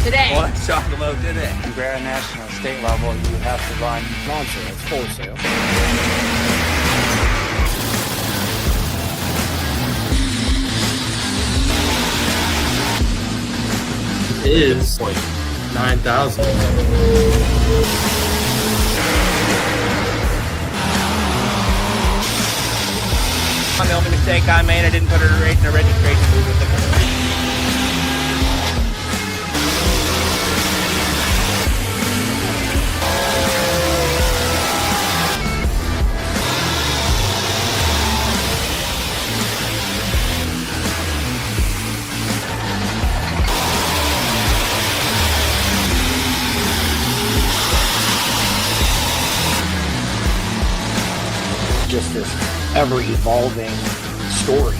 today. Let's talk about today. You go at national state level, you have to run non-sale, it's wholesale. Is like 9,000. The only mistake I made, I didn't put her in a registration booth with the Just this ever-evolving story.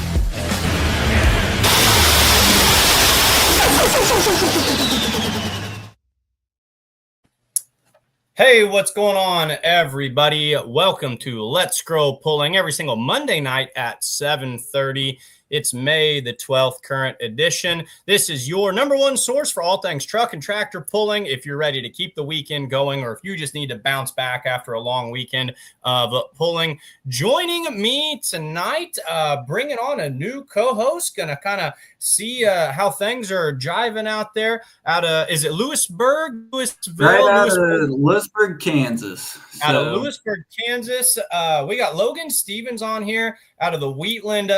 Hey, what's going on, everybody? Welcome to Let's Scroll Pulling every single Monday night at 7:30. It's May the 12th, current edition. This is your number one source for all things truck and tractor pulling. If you're ready to keep the weekend going, or if you just need to bounce back after a long weekend of pulling, joining me tonight, bringing on a new co-host, gonna kind of see how things are jiving out there. Is it Lewisburg? Right out of Lewisburg, Kansas. Out of Lewisburg, Kansas. We got Logan Stevens on here out of the Wheatland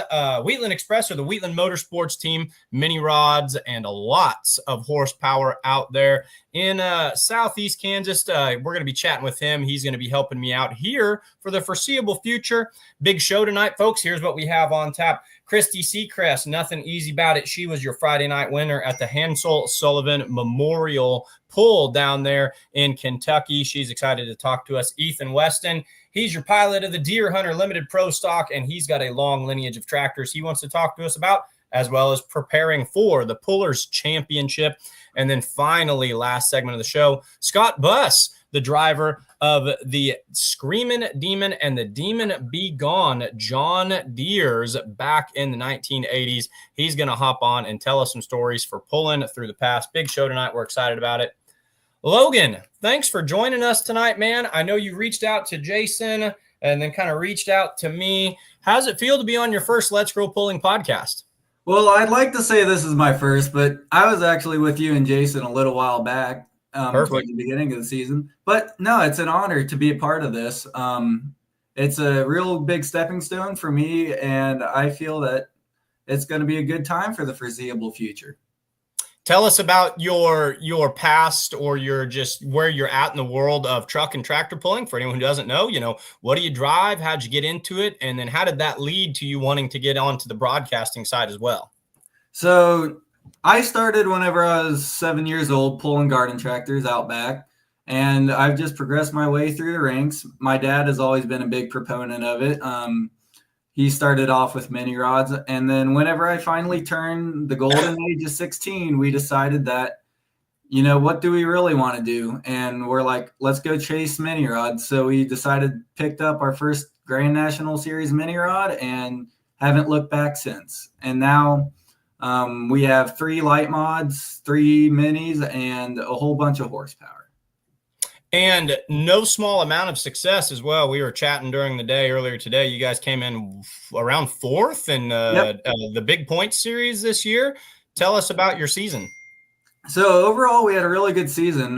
Express, or the Wheatland Motorsports team, mini rods and lots of horsepower out there in Southeast Kansas. We're going to be chatting with him. He's going to be helping me out here for the foreseeable future. Big show tonight, folks. Here's what we have on tap. Kristie Secrest, nothing easy about it. She was your Friday night winner at the Hansel Sullivan Memorial Pull down there in Kentucky. She's excited to talk to us. Ethan Weston, he's your pilot of the Deer Hunter Limited Pro Stock, and he's got a long lineage of tractors he wants to talk to us about, as well as preparing for the Pullers Championship. And then finally, last segment of the show, Scott Buss, the driver of the Screamin' Demon and the Demon Be Gone John Deere's back in the 1980s. He's going to hop on and tell us some stories for pulling through the past. Big show tonight. We're excited about it. Logan, thanks for joining us tonight, man. I know you reached out to Jason and then kind of reached out to me. How's it feel to be on your first Let's Grow Pulling podcast? Well, I'd like to say this is my first, but I was actually with you and Jason a little while back towards the beginning of the season. But no, it's an honor to be a part of this. It's a real big stepping stone for me, and I feel that it's going to be a good time for the foreseeable future. Tell us about your past, or your just where you're at in the world of truck and tractor pulling. For anyone who doesn't know, what do you drive? How'd you get into it? And then how did that lead to you wanting to get onto the broadcasting side as well? So I started whenever I was 7 years old, pulling garden tractors out back, and I've just progressed my way through the ranks. My dad has always been a big proponent of it. He started off with mini rods, and then whenever I finally turned the golden age of 16, we decided that, what do we really want to do? And we're like, let's go chase mini rods. So we picked up our first Grand National Series mini rod and haven't looked back since. And now we have 3 light mods, 3 minis, and a whole bunch of horsepower. And no small amount of success as well. We were chatting during the day earlier today. You guys came in around 4th in the Big Point Series this year. Tell us about your season. So overall, we had a really good season.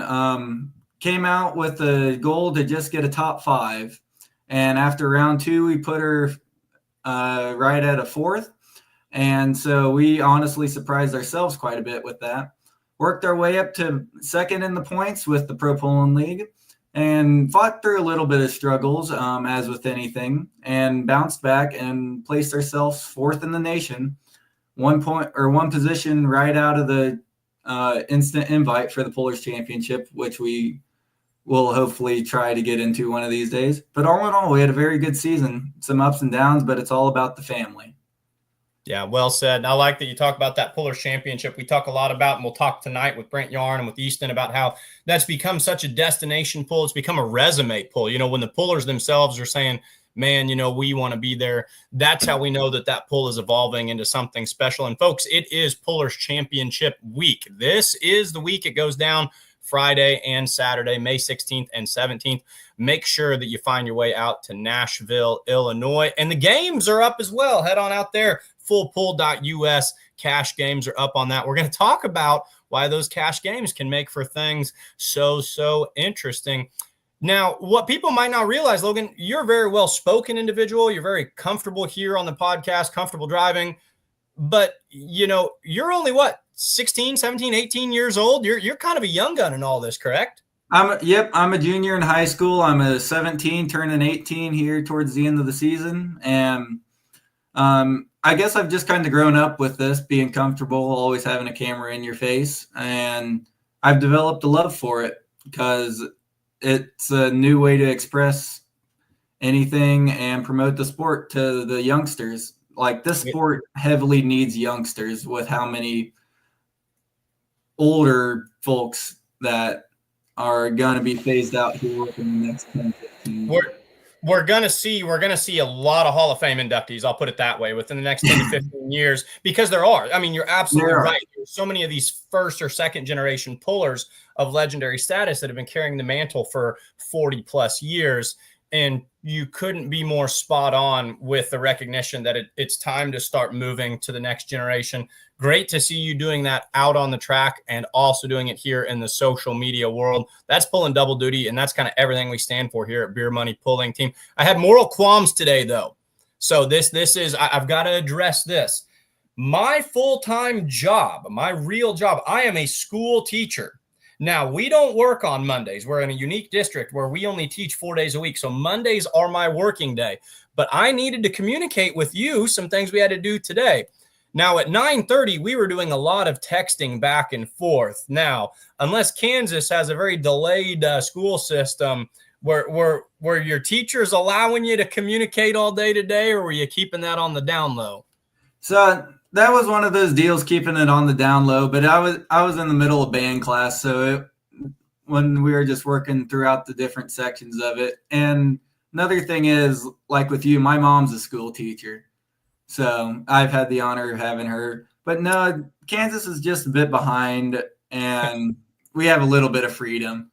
Came out with the goal to just get a top 5. And after round 2, we put her right at a 4th. And so we honestly surprised ourselves quite a bit with that. Worked our way up to 2nd in the points with the Pro Pulling League, and fought through a little bit of struggles, as with anything, and bounced back and placed ourselves 4th in the nation, 1 position right out of the instant invite for the Pullers Championship, which we will hopefully try to get into one of these days. But all in all, we had a very good season, some ups and downs, but it's all about the family. Yeah, well said. I like that you talk about that Pullers Championship. We talk a lot about, and we'll talk tonight with Brent Yarn and with Easton about how that's become such a destination pull. It's become a resume pull. When the pullers themselves are saying, man, we want to be there. That's how we know that pull is evolving into something special. And folks, it is Pullers Championship week. This is the week it goes down, Friday and Saturday, May 16th and 17th. Make sure that you find your way out to Nashville, Illinois. And the games are up as well. Head on out there, fullpull.us. Cash games are up on that. We're going to talk about why those cash games can make for things so interesting. Now, what people might not realize, Logan, you're a very well-spoken individual. You're very comfortable here on the podcast, comfortable driving. But, you're only, 16, 17, 18 years old? You're kind of a young gun in all this, correct? I'm a junior in high school. I'm a 17, turning 18 here towards the end of the season. And I guess I've just kind of grown up with this, being comfortable, always having a camera in your face. And I've developed a love for it because it's a new way to express anything and promote the sport to the youngsters. Like, this sport heavily needs youngsters with how many older folks that are going to be phased out here within the next 10, 15 years. We're gonna see a lot of Hall of Fame inductees. I'll put it that way within the next 10 to 15 years, because there are. I mean, you're absolutely right. There's so many of these first or second generation pullers of legendary status that have been carrying the mantle for 40 plus years, and you couldn't be more spot on with the recognition that it's time to start moving to the next generation. Great to see you doing that out on the track and also doing it here in the social media world. That's pulling double duty, and that's kind of everything we stand for here at Beer Money Pulling Team. I had moral qualms today, though. So this is, I've got to address this. My full-time job, my real job, I am a school teacher. Now, we don't work on Mondays. We're in a unique district where we only teach 4 days a week. So Mondays are my working day. But I needed to communicate with you some things we had to do today. Now, at 9:30, we were doing a lot of texting back and forth. Now, unless Kansas has a very delayed school system, were your teachers allowing you to communicate all day today, or were you keeping that on the down low? So that was one of those deals, keeping it on the down low. But I was in the middle of band class, so when we were just working throughout the different sections of it. And another thing is, like with you, my mom's a school teacher. So I've had the honor of having her. But no, Kansas is just a bit behind, and we have a little bit of freedom.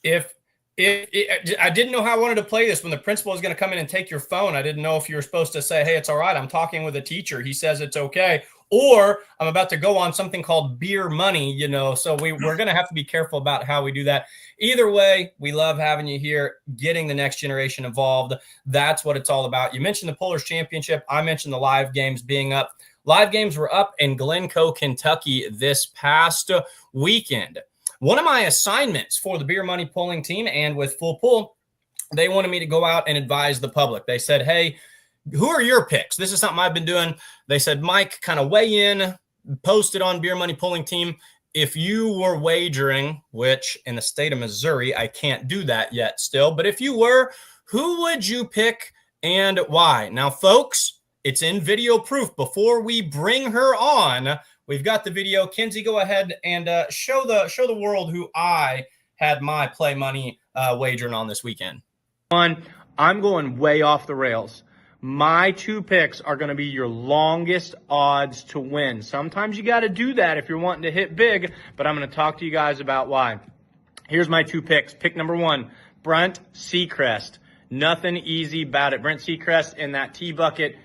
If I didn't know how I wanted to play this when the principal was going to come in and take your phone. I didn't know if you were supposed to say, hey, it's all right, I'm talking with a teacher, he says it's okay. Or I'm about to go on something called Beer Money, so we're going to have to be careful about how we do that. Either way, we love having you here, getting the next generation involved. That's what it's all about. You mentioned the Pullers Championship. I mentioned the live games being up. Live games were up in Glencoe, Kentucky this past weekend. One of my assignments for the Beer Money Pulling Team and with Full Pull, they wanted me to go out and advise the public. They said, hey, who are your picks? This is something I've been doing. They said, Mike, kind of weigh in, post it on Beer Money Pulling Team. If you were wagering, which in the state of Missouri, I can't do that yet still, but if you were, who would you pick and why? Now, folks, it's in video proof. Before we bring her on, we've got the video. Kenzie, go ahead and show the world who I had my play money wagering on this weekend. I'm going way off the rails. My two picks are going to be your longest odds to win. Sometimes you got to do that if you're wanting to hit big, but I'm going to talk to you guys about why. Here's my two picks. Pick number one, Brent Secrest. Nothing easy about it. Brent Secrest in that T bucket.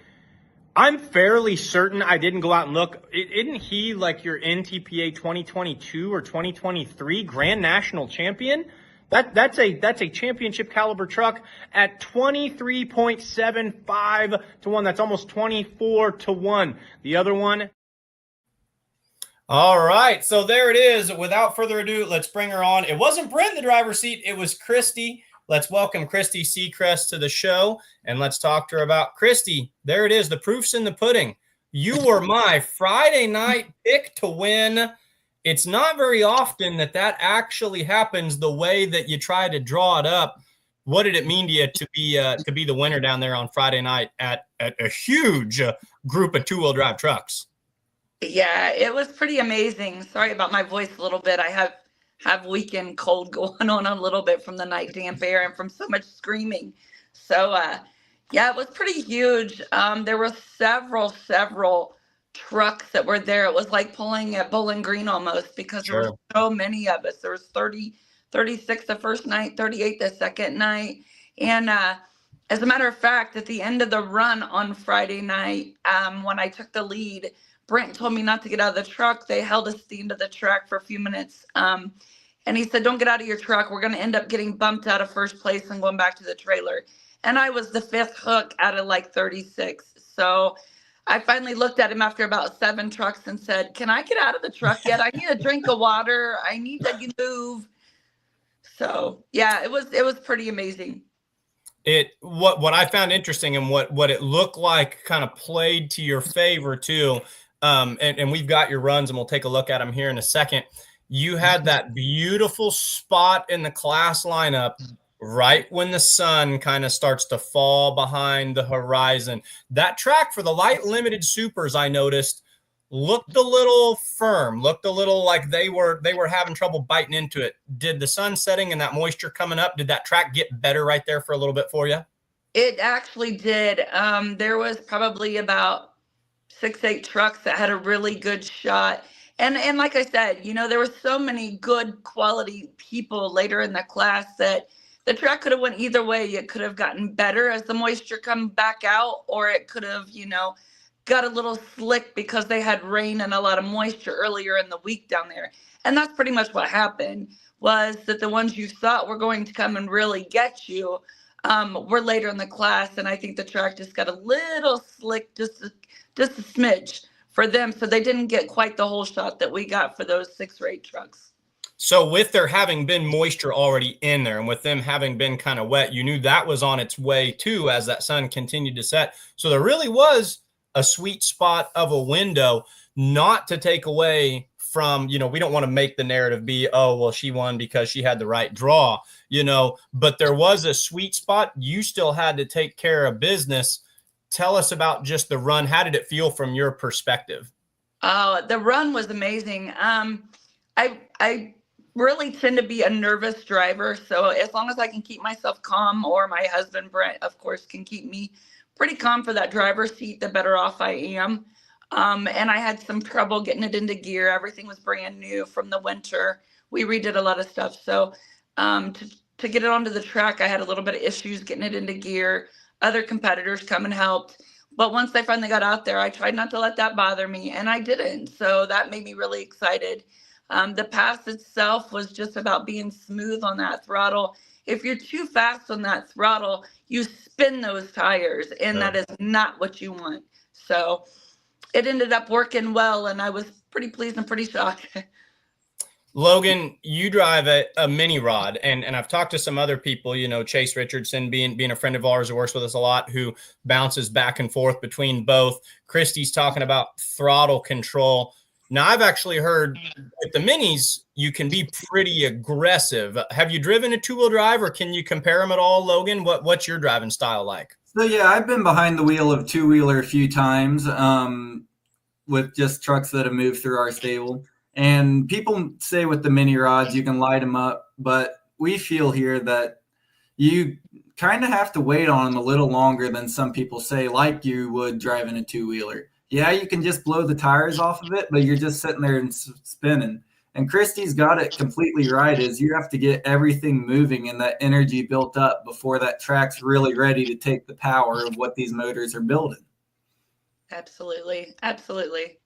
I'm fairly certain I didn't go out and look. Isn't he like your NTPA 2022 or 2023 Grand National Champion? That's a championship caliber truck at 23.75 to 1. That's almost 24 to 1. The other one. All right. So there it is. Without further ado, let's bring her on. It wasn't Brent in the driver's seat. It was Kristie. Let's welcome Kristie Secrest to the show, and let's talk to her about Kristie. There it is. The proof's in the pudding. You were my Friday night pick to win. It's not very often that actually happens the way that you try to draw it up. What did it mean to you to be the winner down there on Friday night at a huge group of two-wheel drive trucks? Yeah, it was pretty amazing. Sorry about my voice a little bit. I have weekend cold going on a little bit from the night damp air and from so much screaming. So Yeah, it was pretty huge. There were several trucks that were there. It was like pulling at Bowling Green almost because there were Sure. so many of us. There was 30, 36 the first night, 38 the second night. And as a matter of fact, at the end of the run on Friday night, when I took the lead, Brent told me not to get out of the truck. They held us at the end of the track for a few minutes. And he said, don't get out of your truck. We're going to end up getting bumped out of first place and going back to the trailer. And I was the fifth hook out of like 36. So I finally looked at him after about 7 trucks and said, can I get out of the truck yet? I need a drink of water. I need to move. So yeah, it was pretty amazing. What I found interesting and what it looked like kind of played to your favor too. And we've got your runs and we'll take a look at them here in a second. You had that beautiful spot in the class lineup right when the sun kind of starts to fall behind the horizon. That track for the light limited supers, I noticed, looked a little firm, looked a little like they were having trouble biting into it. Did the sun setting and that moisture coming up, did that track get better right there for a little bit for you? It actually did. There was probably about 6, 8 trucks that had a really good shot. And like I said, there were so many good quality people later in the class that the track could have went either way. It could have gotten better as the moisture come back out, or it could have, got a little slick because they had rain and a lot of moisture earlier in the week down there. And that's pretty much what happened, was that the ones you thought were going to come and really get you were later in the class. And I think the track just got a little slick, just a smidge for them. So they didn't get quite the whole shot that we got for those 6 or 8 trucks. So with there having been moisture already in there and with them having been kind of wet, you knew that was on its way too as that sun continued to set. So there really was a sweet spot of a window, not to take away from, we don't want to make the narrative be, oh, well, she won because she had the right draw, but there was a sweet spot. You still had to take care of business. Tell us about just the run. How did it feel from your perspective? Oh, the run was amazing. I really tend to be a nervous driver. So as long as I can keep myself calm, or my husband, Brent, of course, can keep me pretty calm for that driver's seat, the better off I am. And I had some trouble getting it into gear. Everything was brand new from the winter. We redid a lot of stuff. So to get it onto the track, I had a little bit of issues getting it into gear. Other competitors come and helped. But once I finally got out there, I tried not to let that bother me, and I didn't. So that made me really excited. The pass itself was just about being smooth on that throttle. If you're too fast on that throttle, you spin those tires, and that is not what you want. So it ended up working well, and I was pretty pleased and pretty shocked. Logan, you drive a mini rod, and I've talked to some other people, Chase Richardson being a friend of ours who works with us a lot, who bounces back and forth between both. Kristie's talking about throttle control. Now, I've actually heard with the minis, you can be pretty aggressive. Have you driven a 2-wheel drive, or can you compare them at all, Logan? What's your driving style like? So, yeah, I've been behind the wheel of 2-wheeler a few times with just trucks that have moved through our stable. And people say with the mini rods, you can light them up, but we feel here that you kind of have to wait on them a little longer than some people say, like you would driving a 2-wheeler. Yeah, you can just blow the tires off of it, but you're just sitting there and spinning. And Kristie's got it completely right, is you have to get everything moving and that energy built up before that track's really ready to take the power of what these motors are building. Absolutely. Absolutely.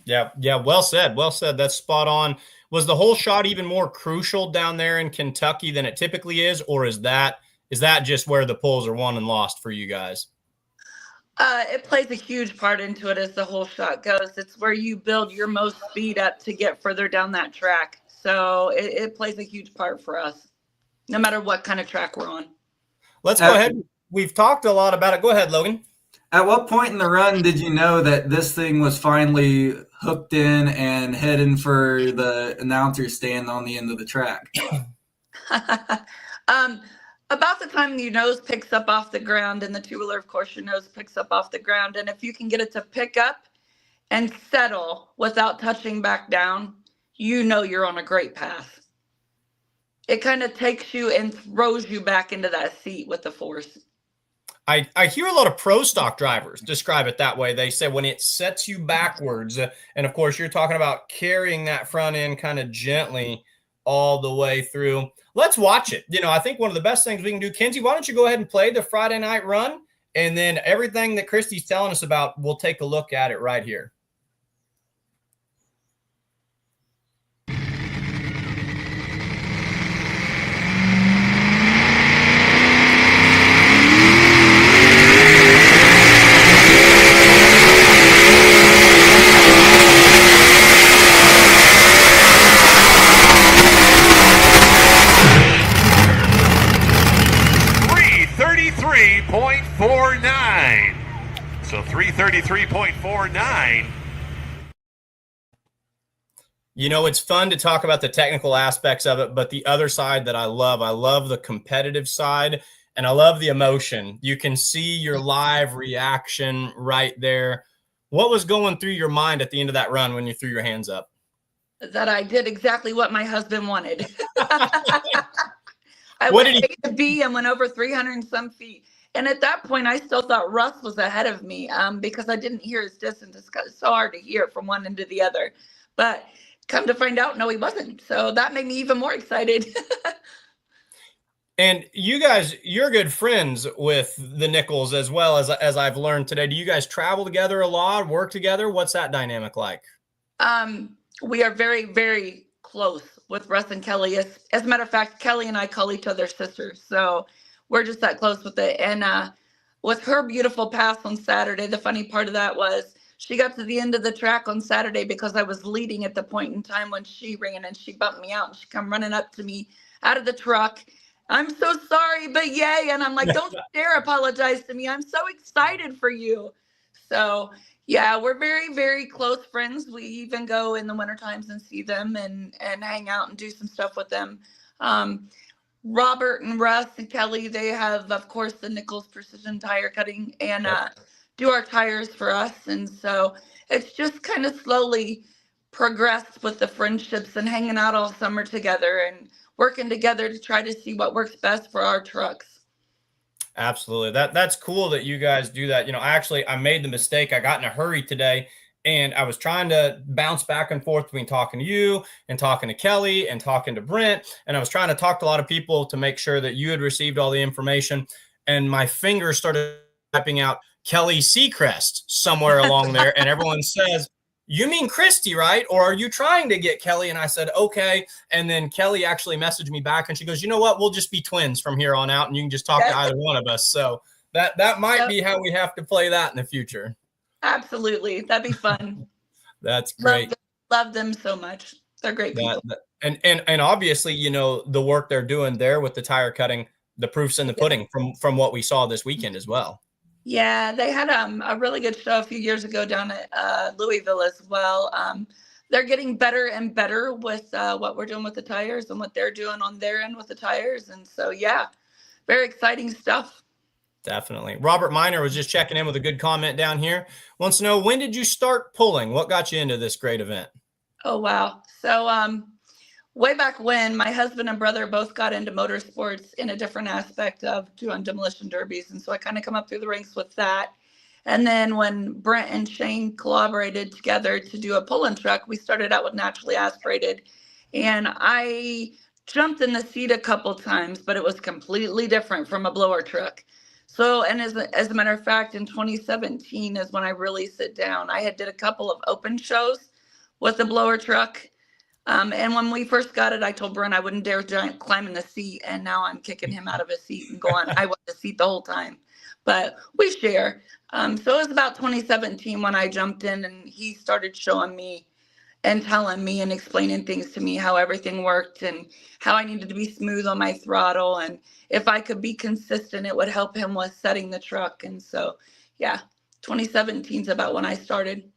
Yeah. Well said. That's spot on. Was the whole shot even more crucial down there in Kentucky than it typically is? Or is that just where the pulls are won and lost for you guys? It plays a huge part into it as the whole shot goes. It's where you build your most speed up to get further down that track. So it plays a huge part for us, no matter what kind of track we're on. Let's go ahead. We've talked a lot about it. Go ahead, Logan. At what point in the run did you know that this thing was finally hooked in and heading for the announcer stand on the end of the track? About the time your nose picks up off the ground, and the 2-wheeler, of course, your nose picks up off the ground. And if you can get it to pick up and settle without touching back down, you're on a great path. It kind of takes you and throws you back into that seat with the force. I hear a lot of pro stock drivers describe it that way. They say when it sets you backwards, and of course you're talking about carrying that front end kind of gently all the way through. Let's watch it. I think one of the best things we can do, Kenzie, why don't you go ahead and play the Friday night run, and then everything that Kristie's telling us about, we'll take a look at it right here. So 333.49. It's fun to talk about the technical aspects of it, but the other side that I love the competitive side, and I love the emotion. You can see your live reaction right there. What was going through your mind at the end of that run when you threw your hands up? That I did exactly what my husband wanted. I What went did he- A to B and went over 300 and some feet. And at that point, I still thought Russ was ahead of me because I didn't hear his distance. It's so hard to hear from one end to the other. But come to find out, no, he wasn't. So that made me even more excited. And you guys, you're good friends with the Nichols as well, as I've learned today. Do you guys travel together a lot, work together? What's that dynamic like? We are very, very close with Russ and Kelly. As a matter of fact, Kelly and I call each other sisters. So we're just that close with it. And with her beautiful pass on Saturday, the funny part of that was she got to the end of the track on Saturday because I was leading at the point in time when she ran, and she bumped me out, and she come running up to me out of the truck. I'm so sorry, but yay. And I'm like, don't dare apologize to me. I'm so excited for you. So yeah, we're very, very close friends. We even go in the winter times and see them and hang out and do some stuff with them. Robert and Russ and Kelly, they have, of course, the Nichols Precision Tire Cutting and do our tires for us. And so it's just kind of slowly progressed with the friendships and hanging out all summer together and working together to try to see what works best for our trucks. Absolutely. That's cool that you guys do that. I made the mistake. I got in a hurry today, and I was trying to bounce back and forth between talking to you and talking to Kelly and talking to Brent. And I was trying to talk to a lot of people to make sure that you had received all the information. And my fingers started typing out Kristie Secrest somewhere along there. And everyone says, "You mean Kristie, right? Or are you trying to get Kelly?" And I said, okay. And then Kelly actually messaged me back, and she goes, "You know what? We'll just be twins from here on out, and you can just talk to either one of us." So that might be how we have to play that in the future. Absolutely. That'd be fun. That's great. Love them so much. They're great people. And obviously, the work they're doing there with the tire cutting, the proof's in the pudding from what we saw this weekend as well. Yeah, they had a really good show a few years ago down at Louisville as well. They're getting better and better with what we're doing with the tires and what they're doing on their end with the tires. And so, yeah, very exciting stuff. Definitely. Robert Miner was just checking in with a good comment down here. Wants to know, when did you start pulling? What got you into this great event? Oh, wow. So way back when, my husband and brother both got into motorsports in a different aspect of doing demolition derbies. And so I kind of come up through the ranks with that. And then when Brent and Shane collaborated together to do a pulling truck, we started out with naturally aspirated. And I jumped in the seat a couple times, but it was completely different from a blower truck. So, and as a matter of fact, in 2017 is when I really sit down. I had did a couple of open shows with the blower truck. And when we first got it, I told Brent I wouldn't dare climb in the seat. And now I'm kicking him out of his seat and going, I was the seat the whole time. But we share. So it was about 2017 when I jumped in, and he started showing me and telling me and explaining things to me, how everything worked and how I needed to be smooth on my throttle. And if I could be consistent, it would help him with setting the truck. And so, yeah, 2017 is about when I started.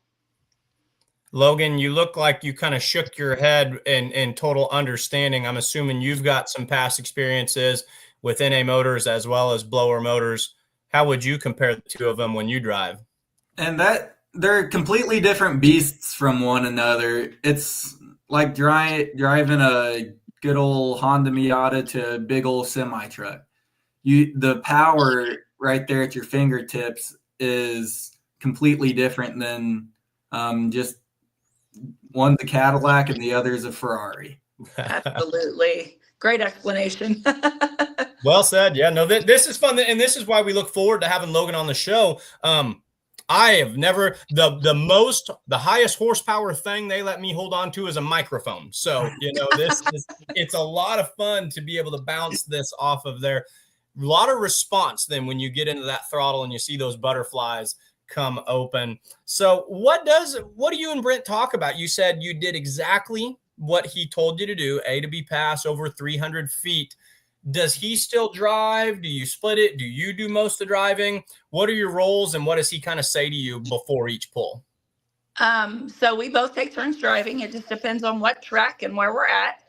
Logan, you look like you kind of shook your head in total understanding. I'm assuming you've got some past experiences with NA motors as well as blower motors. How would you compare the two of them when you drive? And they're completely different beasts from one another. It's like driving a good old Honda Miata to a big old semi truck. The power right there at your fingertips is completely different than just one's a Cadillac and the other's a Ferrari. Absolutely. Great explanation. Well said. Yeah, no, this is fun. And this is why we look forward to having Logan on the show. I have never the highest horsepower thing they let me hold on to is a microphone. So, it's a lot of fun to be able to bounce this off of there. A lot of response then when you get into that throttle and you see those butterflies come open. So what do you and Brent talk about? You said you did exactly what he told you to do, A to B pass over 300 feet. Does he still drive? Do you split it? Do you do most of the driving? What are your roles, and what does he kind of say to you before each pull? So we both take turns driving. It just depends on what track and where we're at.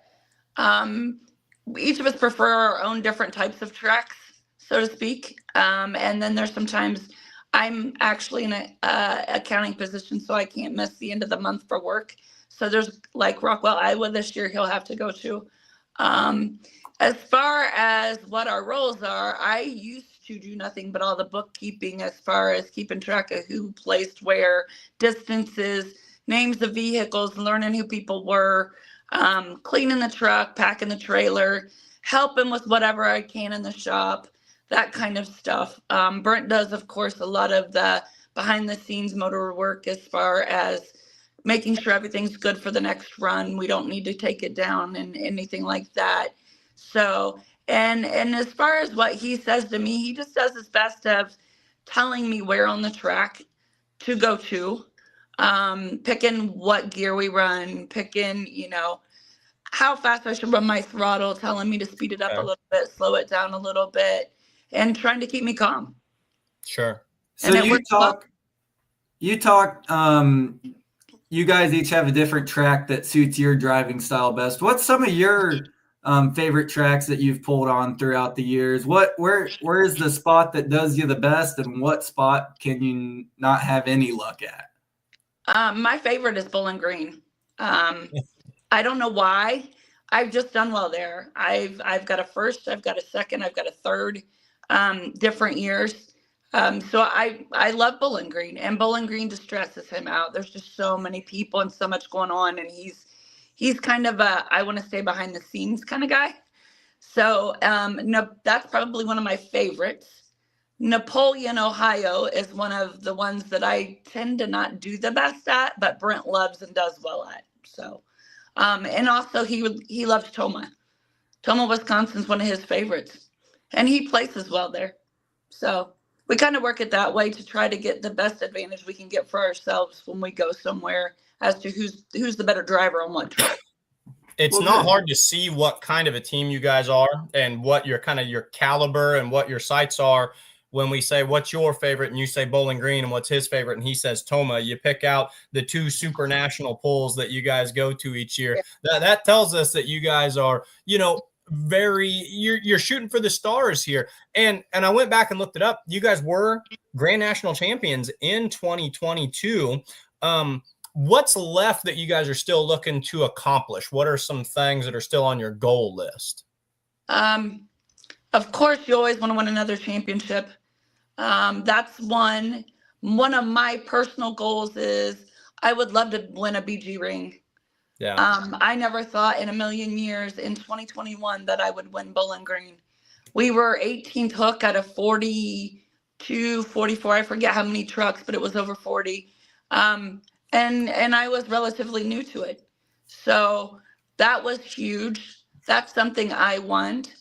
Each of us prefer our own different types of tracks, so to speak. And then there's sometimes I'm actually in a accounting position, so I can't miss the end of the month for work. So there's like Rockwell, Iowa this year he'll have to go to. As far as what our roles are, I used to do nothing but all the bookkeeping as far as keeping track of who placed where, distances, names of vehicles, learning who people were, cleaning the truck, packing the trailer, helping with whatever I can in the shop, that kind of stuff. Brent does, of course, a lot of the behind the scenes motor work as far as making sure everything's good for the next run. We don't need to take it down and anything like that. So, and as far as what he says to me, he just does his best of telling me where on the track to go to, picking what gear we run, picking, how fast I should run my throttle, telling me to speed it up a little bit, slow it down a little bit, and trying to keep me calm. Sure. So you guys each have a different track that suits your driving style best. What's some of your favorite tracks that you've pulled on throughout the years? Where is the spot that does you the best, and what spot can you not have any luck at? My favorite is Bowling Green. I don't know why. I've just done well there. I've got a first, I've got a second, I've got a third, different years. So I love Bowling Green, and Bowling Green distresses him out. There's just so many people and so much going on, and he's kind of I want to stay behind the scenes kind of guy. So no, that's probably one of my favorites. Napoleon, Ohio is one of the ones that I tend to not do the best at, but Brent loves and does well at. So, and also he loves Toma. Toma, Wisconsin's one of his favorites, and he places well there. So we kind of work it that way to try to get the best advantage we can get for ourselves when we go somewhere as to who's the better driver on what track. It's not hard to see what kind of a team you guys are and what your kind of your caliber and what your sights are. When we say, what's your favorite? And you say Bowling Green, and what's his favorite? And he says Toma. You pick out the two super national pulls that you guys go to each year. Yeah. That tells us that you guys are, you're shooting for the stars here. And I went back and looked it up. You guys were Grand National champions in 2022. What's left that you guys are still looking to accomplish? What are some things that are still on your goal list? Of course, you always want to win another championship. That's one of my personal goals is I would love to win a BG ring. Yeah. I never thought in a million years in 2021 that I would win Bowling Green. We were 18th hook out of 42, 44. I forget how many trucks, but it was over 40. And I was relatively new to it. So that was huge. That's something I want.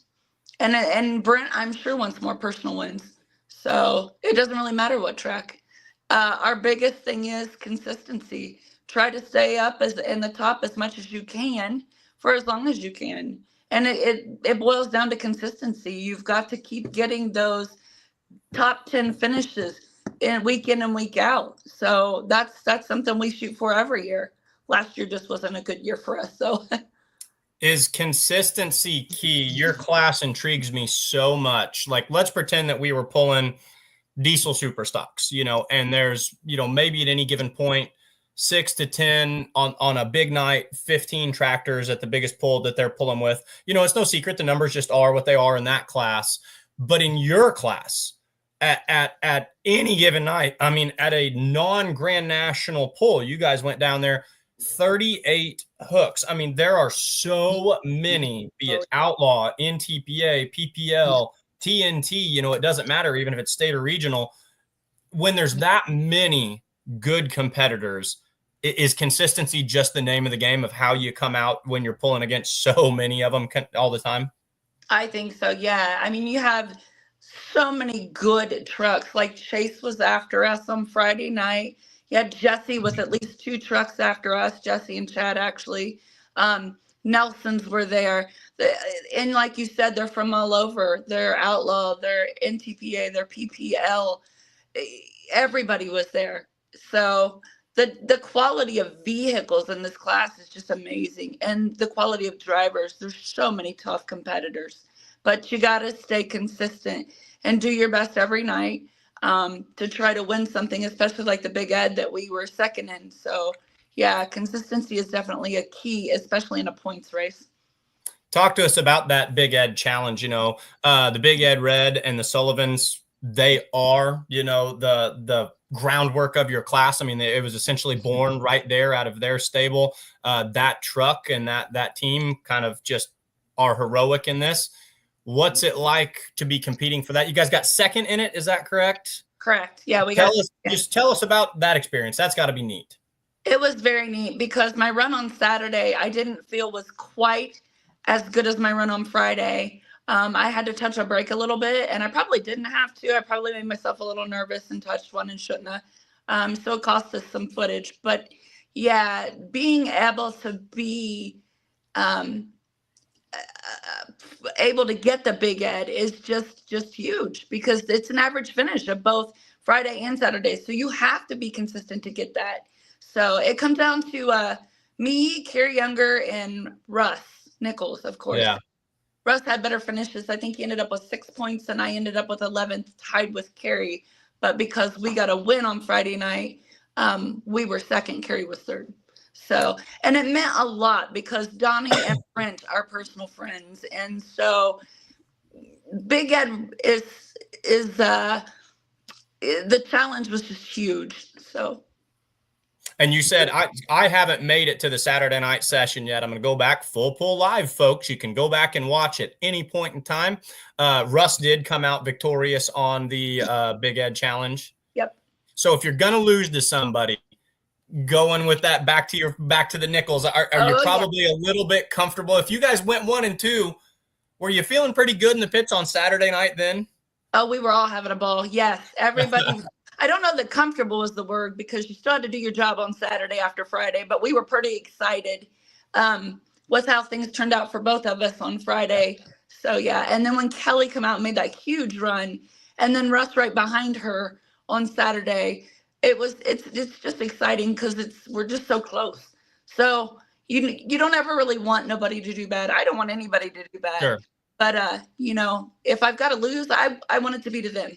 And Brent, I'm sure, wants more personal wins. So it doesn't really matter what track. Our biggest thing is consistency. Try to stay up in the top as much as you can for as long as you can. And it boils down to consistency. You've got to keep getting those top 10 finishes week in and week out. So that's something we shoot for every year. Last year just wasn't a good year for us. So is consistency key? Your class intrigues me so much. Like, let's pretend that we were pulling diesel super stocks, and there's, maybe at any given point, 6 to 10 on a big night, 15 tractors at the biggest pull that they're pulling with. It's no secret. The numbers just are what they are in that class. But in your class, at any given night, I mean, at a non-Grand National pull, you guys went down there 38 hooks. I mean, there are so many, be it Outlaw, NTPA, PPL, TNT, you know, it doesn't matter even if it's state or regional. When there's that many good competitors, is consistency just the name of the game of how you come out when you're pulling against so many of them all the time? I think so, yeah. I mean, you have so many good trucks. Like Chase was after us on Friday night. You had Jesse with at least 2 trucks after us, Jesse and Chad, actually. Nelson's were there. And like you said, they're from all over. They're Outlaw, they're NTPA, they're PPL. Everybody was there. So the quality of vehicles in this class is just amazing. And the quality of drivers, there's so many tough competitors. But you got to stay consistent and do your best every night to try to win something, especially like the Big Ed that we were second in. So, yeah, consistency is definitely a key, especially in a points race. Talk to us about that Big Ed challenge. You know, the Big Ed Red and the Sullivans, they are, you know, the groundwork of your class. I mean, it was essentially born right there out of their stable. That truck and that team kind of just are heroic in this. What's it like to be competing for that? You guys got second in it. Is that correct? Correct. Yeah, Just tell us about that experience. That's got to be neat. It was very neat because my run on Saturday, I didn't feel was quite as good as my run on Friday. I had to touch a brake a little bit, and I probably didn't have to. I probably made myself a little nervous and touched one and shouldn't have. So it cost us some footage. But yeah, being able to be able to get the Big Ed is just huge because it's an average finish of both Friday and Saturday. So you have to be consistent to get that. So it comes down to me, Carrie Younger, and Russ Nichols, of course. Yeah. Russ had better finishes. I think he ended up with 6 points, and I ended up with 11th, tied with Carrie. But because we got a win on Friday night, we were second. Carrie was third. So, and it meant a lot because Donnie and Brent are personal friends, and so Big Ed is the challenge was just huge. So. And you said, I haven't made it to the Saturday night session yet. I'm going to go back full pull live, folks. You can go back and watch at any point in time. Russ did come out victorious on the Big Ed challenge. Yep. So if you're going to lose to somebody, going with that back to the Nichols, are you probably a little bit comfortable? If you guys went 1 and 2, were you feeling pretty good in the pits on Saturday night then? Oh, we were all having a ball. Yes. Everybody. I don't know that comfortable is the word because you still had to do your job on Saturday after Friday, but we were pretty excited with how things turned out for both of us on Friday. So, yeah. And then when Kelly come out and made that huge run and then Russ right behind her on Saturday, it's just exciting because we're just so close. So you don't ever really want nobody to do bad. I don't want anybody to do bad. Sure. But, you know, if I've got to lose, I want it to be to them.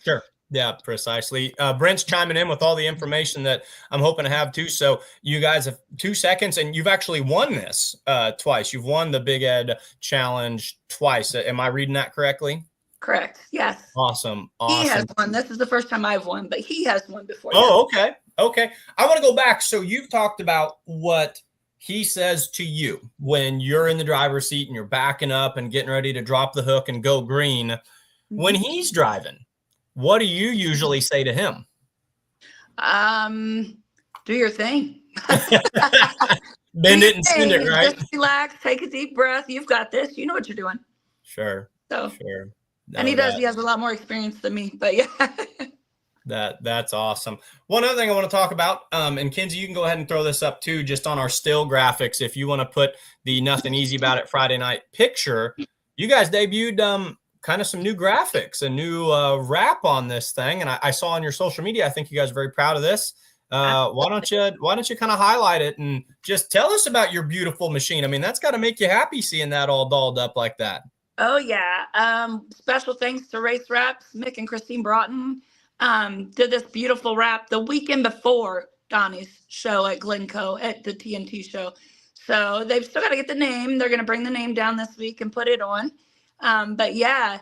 Sure. Yeah, precisely. Brent's chiming in with all the information that I'm hoping to have too. So you guys have 2 seconds, and you've actually won this twice. You've won the Big Ed Challenge twice. Am I reading that correctly? Correct. Yes. Awesome. He has won. This is the first time I've won, but he has won before. Oh, okay. Okay. I want to go back. So you've talked about what he says to you when you're in the driver's seat and you're backing up and getting ready to drop the hook and go green. Mm-hmm. When he's driving, what do you usually say to him? Do your thing. Bend it and send it, right? Just relax, take a deep breath. You've got this. You know what you're doing. Sure. So, sure. No, and he does. He has a lot more experience than me, but yeah. That's awesome. One other thing I want to talk about, and Kinsey, you can go ahead and throw this up too, just on our still graphics. If you want to put the Nothing Easy About It Friday night picture, you guys debuted kind of some new graphics, a new wrap on this thing. And I saw on your social media, I think you guys are very proud of this. Why don't you kind of highlight it and just tell us about your beautiful machine? I mean, that's got to make you happy seeing that all dolled up like that. Oh yeah. Special thanks to Race Wraps, Mick and Christine Broughton. Did this beautiful wrap the weekend before Donnie's show at Glencoe at the TNT show. So they've still got to get the name. They're going to bring the name down this week and put it on. But yeah,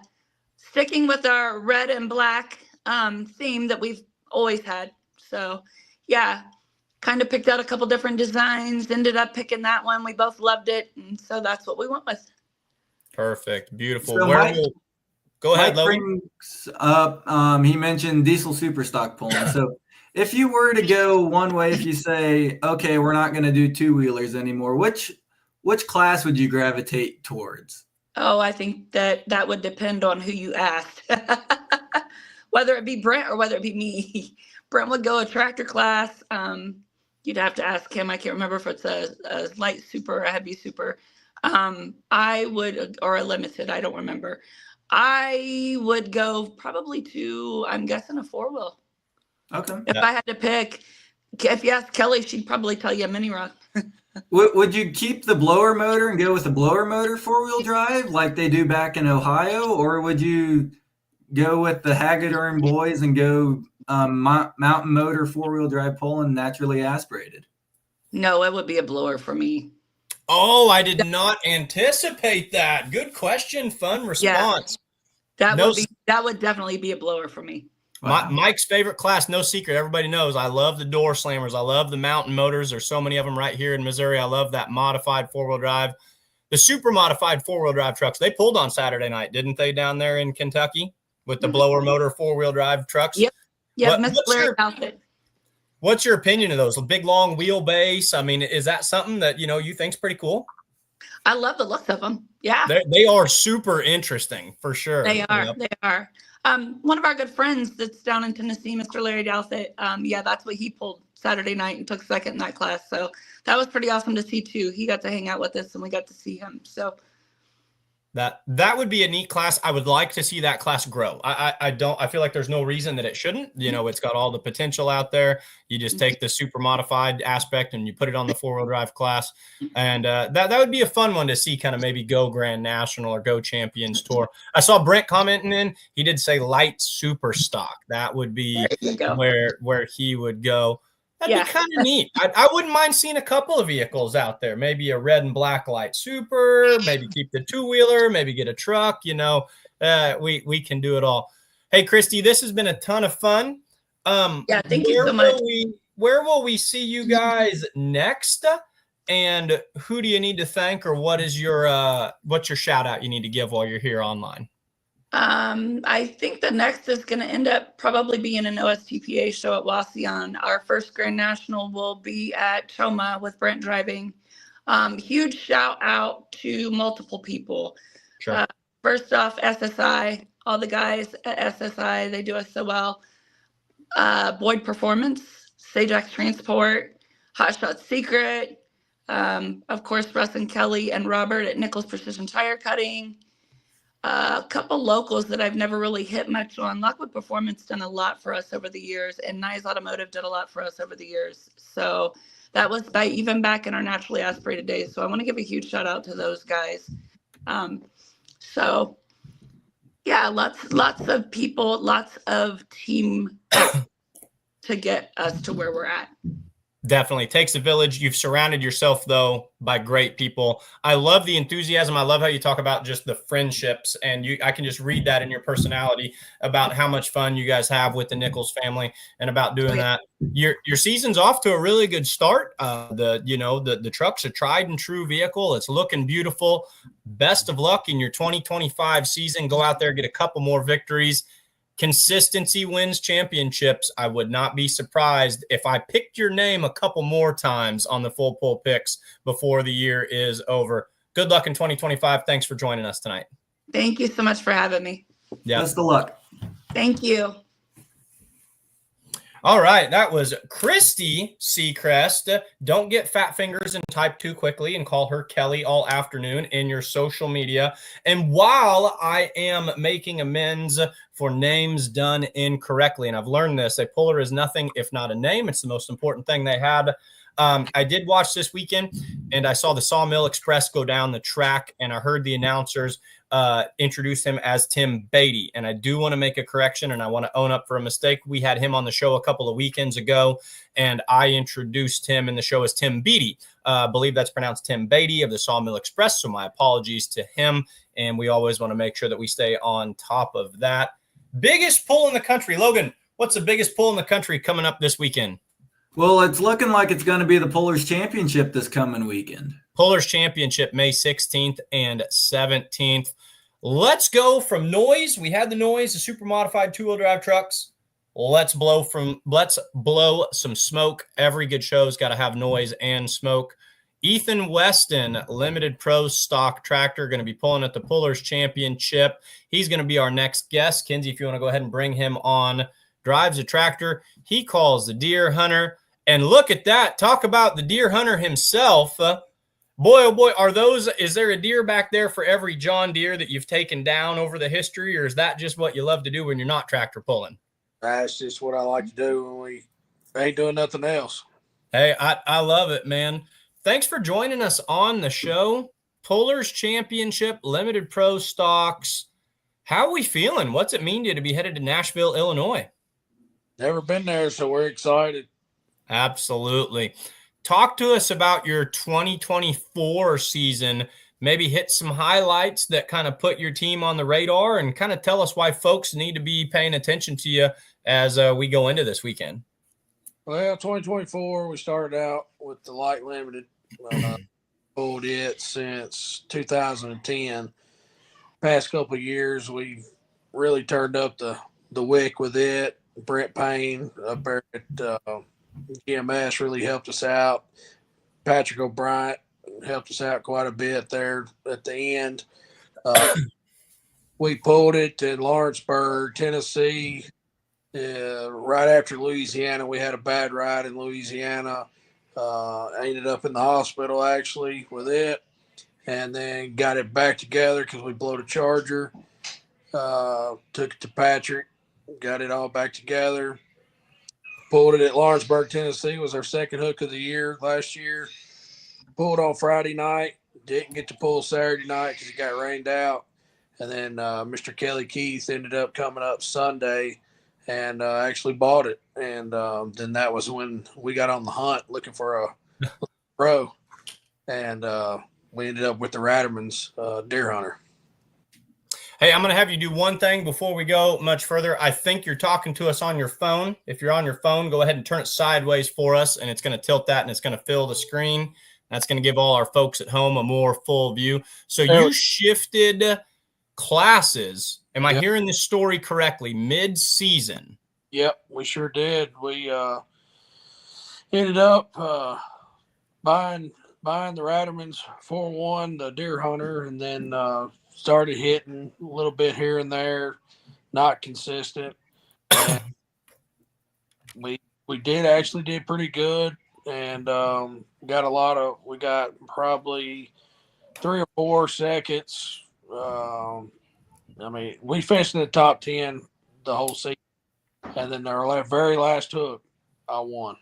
sticking with our red and black theme that we've always had. So yeah, kind of picked out a couple different designs, ended up picking that one. We both loved it. And so that's what we went with. Perfect. Beautiful. So Go ahead, Mike Logan. brings up, he mentioned diesel superstock pulling. So if you were to go one way, if you say, okay, we're not going to do two-wheelers anymore, which class would you gravitate towards? Oh, I think that would depend on who you asked. Whether it be Brent or whether it be me. Brent would go a tractor class. You'd have to ask him. I can't remember if it's a light super or a heavy super. I would, or a limited, I don't remember. I would go probably to, I'm guessing, a four-wheel. Okay. If I had to pick, if you ask Kelly, she'd probably tell you a mini rod. Would you keep the blower motor and go with the blower motor four-wheel drive like they do back in Ohio, or would you go with the Hagedorn boys and go mountain motor four-wheel drive pulling naturally aspirated? No, it would be a blower for me. Oh, I did not anticipate that. Good question. Fun response. That would definitely be a blower for me. Wow. Mike's favorite class, no secret. Everybody knows I love the door slammers. I love the mountain motors. There's so many of them right here in Missouri. I love that modified four-wheel drive. The super modified four-wheel drive trucks, they pulled on Saturday night, didn't they, down there in Kentucky with the blower motor four-wheel drive trucks? Yep. Miss Larry outfit. What's your opinion of those? A big, long wheelbase? I mean, is that something that, you think's pretty cool? I love the looks of them. Yeah. They are super interesting, for sure. They are. Yep. They are. One of our good friends that's down in Tennessee, Mr. Larry Douthit, that's what he pulled Saturday night and took second in that class. So that was pretty awesome to see too. He got to hang out with us and we got to see him. So that would be a neat class. I would like to see that class grow. I feel like there's no reason that it shouldn't. It's got all the potential out there. You just take the super modified aspect and you put it on the four-wheel drive class. And that would be a fun one to see, kind of maybe go Grand National or go Champions Tour. I saw Brent commenting in. He did say light super stock. That would be where he would go. That'd be kind of neat. I wouldn't mind seeing a couple of vehicles out there. Maybe a red and black light super, maybe keep the two-wheeler, maybe get a truck. We can do it all. Hey, Kristie, this has been a ton of fun. Thank you so much. Where will we see you guys next? And who do you need to thank, or what's your shout out you need to give while you're here online? I think the next is going to end up probably being an OSTPA show at Wauseon. Our first Grand National will be at Choma with Brent driving. Huge shout out to multiple people. Sure. First off, SSI, all the guys at SSI, they do us so well. Boyd Performance, Sajax Transport, Hot Shot Secret, of course, Russ and Kelly and Robert at Nichols Precision Tire Cutting. A couple locals that I've never really hit much on. Lockwood Performance done a lot for us over the years, and Nye Automotive did a lot for us over the years. So that was even back in our naturally aspirated days. So I want to give a huge shout out to those guys. Lots of people, lots of team to get us to where we're at. Definitely takes a village. You've surrounded yourself, though, by great people. I love the enthusiasm. I love how you talk about just the friendships, and I can just read that in your personality about how much fun you guys have with the Nichols family and about doing that. Your season's off to a really good start. The truck's a tried and true vehicle. It's looking beautiful. Best of luck in your 2025 season. Go out there, get a couple more victories. Consistency wins championships. I would not be surprised if I picked your name a couple more times on the Full Pull Picks before the year is over. Good luck in 2025. Thanks for joining us tonight. Thank you so much for having me. Yeah. Best of luck. Thank you. All right, that was Kristie Secrest. Don't get fat fingers and type too quickly and call her Kelly all afternoon in your social media. And while I am making amends for names done incorrectly, and I've learned this, a puller is nothing if not a name. It's the most important thing they had. I did watch this weekend, and I saw the Sawmill Express go down the track, and I heard the announcers introduce him as Tim Beatty. And I do want to make a correction, and I want to own up for a mistake. We had him on the show a couple of weekends ago, and I introduced him in the show as Tim Beatty. I believe that's pronounced Tim Beatty of the Sawmill Express, so my apologies to him, and we always want to make sure that we stay on top of that. biggest pull in the country. Logan, what's the biggest pull in the country coming up this weekend? Well, it's looking like it's going to be the Pullers Championship this coming weekend. Pullers Championship, May 16th and 17th. Let's go from noise. We had the noise, the super modified two-wheel drive trucks. Let's blow some smoke. Every good show's got to have noise and smoke. Ethan Weston, limited pro stock tractor, going to be pulling at the Pullers Championship. He's going to be our next guest. Kinsey, if you want to go ahead and bring him on, drives a tractor. He calls the deer hunter. And look at that. Talk about the deer hunter himself. Boy, oh boy, is there a deer back there for every John Deere that you've taken down over the history, or is that just what you love to do when you're not tractor pulling? That's just what I like to do when we ain't doing nothing else. Hey, I love it, man. Thanks for joining us on the show. Pullers Championship, limited pro stocks. How are we feeling? What's it mean to you to be headed to Nashville, Illinois? Never been there, so we're excited. Absolutely. Talk to us about your 2024 season. Maybe hit some highlights that kind of put your team on the radar and kind of tell us why folks need to be paying attention to you as we go into this weekend. Well, 2024, we started out with the light limited. Pulled it since 2010. Past couple of years, we've really turned up the wick with it. Brent Payne up there at GMS really helped us out. Patrick O'Brien helped us out quite a bit there at the end. We pulled it in Lawrenceburg, Tennessee. Right after Louisiana, we had a bad ride in Louisiana. I ended up in the hospital actually with it, and then got it back together because we blew the charger. Took it to Patrick, got it all back together. Pulled it at Lawrenceburg, Tennessee. Was our second hook of the year last year. Pulled on Friday night. Didn't get to pull Saturday night because it got rained out. And then Mr. Kelly Keith ended up coming up Sunday and actually bought it. And then that was when we got on the hunt looking for a pro. And we ended up with the Ratterman's deer hunter. Hey, I'm going to have you do one thing before we go much further. I think you're talking to us on your phone. If you're on your phone, go ahead and turn it sideways for us, and it's going to tilt that, and it's going to fill the screen. That's going to give all our folks at home a more full view. So you shifted classes. Am I hearing this story correctly? Mid-season. Yep, we sure did. We ended up buying the Ratterman's 4-1, the deer hunter, and then started hitting a little bit here and there, not consistent. And we did pretty good, and we got probably 3 or 4 seconds. We finished in the top 10 the whole season, and then our very last hook, I won.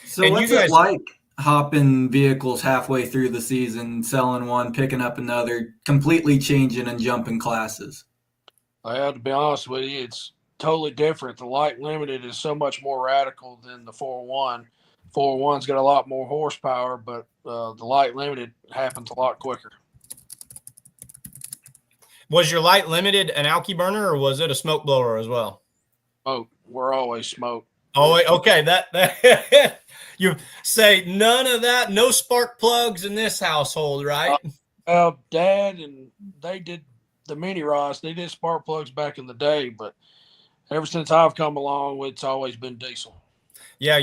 So what's it like hopping vehicles halfway through the season, selling one, picking up another, completely changing and jumping classes? Well, to be honest with you, it's totally different. The light limited is so much more radical than the 4-1. 4-1's got a lot more horsepower, but the light limited happens a lot quicker. Was your light limited an alky burner, or was it a smoke blower as well? Oh, we're always smoke. Oh, okay. That you say none of that, no spark plugs in this household, right? Dad and they did the mini rods. They did spark plugs back in the day, but ever since I've come along, it's always been diesel. Yeah,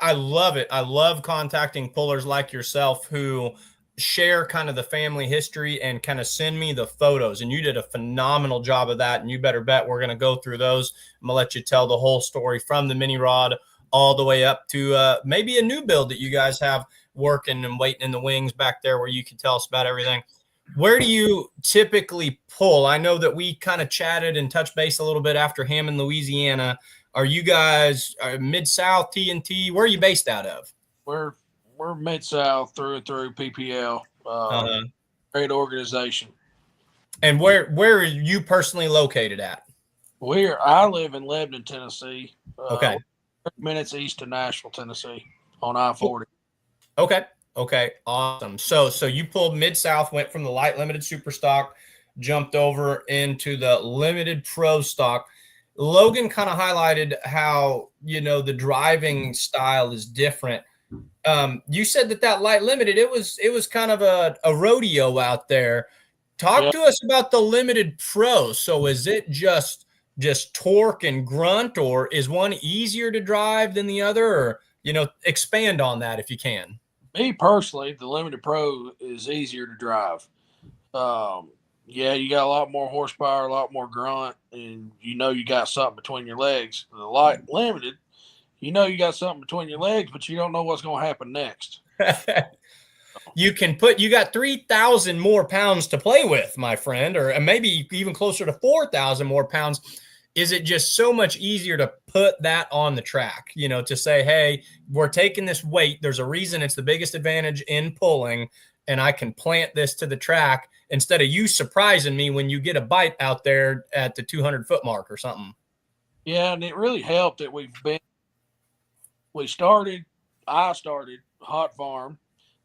I love it. I love contacting pullers like yourself who share kind of the family history and kind of send me the photos. And you did a phenomenal job of that. And you better bet we're going to go through those. I'm going to let you tell the whole story from the mini rod all the way up to maybe a new build that you guys have working and waiting in the wings back there where you can tell us about everything. Where do you typically pull? I know that we kind of chatted and touched base a little bit after Hammond, Louisiana. Are you guys Mid-South, TNT? Where are you based out of? We're Mid-South through and through, PPL. Great organization. And where are you personally located at? I live in Lebanon, Tennessee. Okay. 30 minutes east of Nashville, Tennessee on I-40. Okay. Awesome. So you pulled Mid-South, went from the light limited super stock jumped over into the limited pro stock. Logan kind of highlighted how, the driving style is different. You said that light limited, it was kind of a rodeo out there. Talk to us about the limited pro. So is it just torque and grunt, or is one easier to drive than the other? Or, expand on that if you can. Me personally, the limited pro is easier to drive. Yeah, you got a lot more horsepower, a lot more grunt, and you got something between your legs. The light limited, you got something between your legs, but you don't know what's going to happen next. You got 3,000 more pounds to play with, my friend, or maybe even closer to 4,000 more pounds. Is it just so much easier to put that on the track, to say, hey, we're taking this weight. There's a reason it's the biggest advantage in pulling, and I can plant this to the track instead of you surprising me when you get a bite out there at the 200-foot mark or something. Yeah, and it really helped that I started hot farm,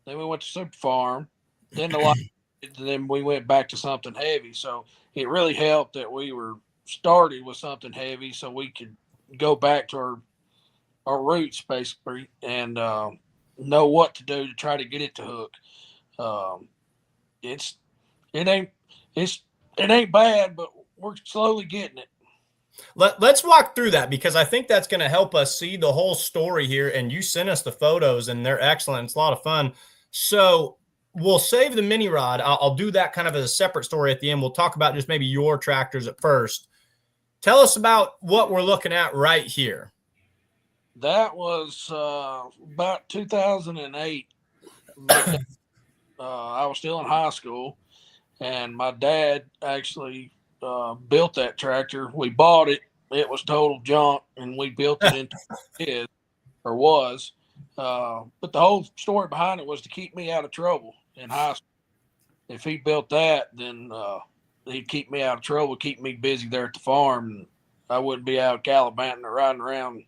then we went to super farm, then then we went back to something heavy. So it really helped that we were started with something heavy so we could go back to our roots basically and know what to do to try to get it to hook. It ain't bad, but we're slowly getting it. Let's walk through that, because I think that's going to help us see the whole story here. And you sent us the photos and they're excellent. It's a lot of fun. So we'll save the mini rod. I'll do that kind of as a separate story at the end. We'll talk about just maybe your tractors at first. Tell us about what we're looking at right here. That was about 2008. I was still in high school, and my dad actually built that tractor. We bought it. It was total junk, and we built it into it, or was. But the whole story behind it was to keep me out of trouble in high school. If he built that, then he'd keep me out of trouble, keep me busy there at the farm, and I wouldn't be out gallivanting or riding around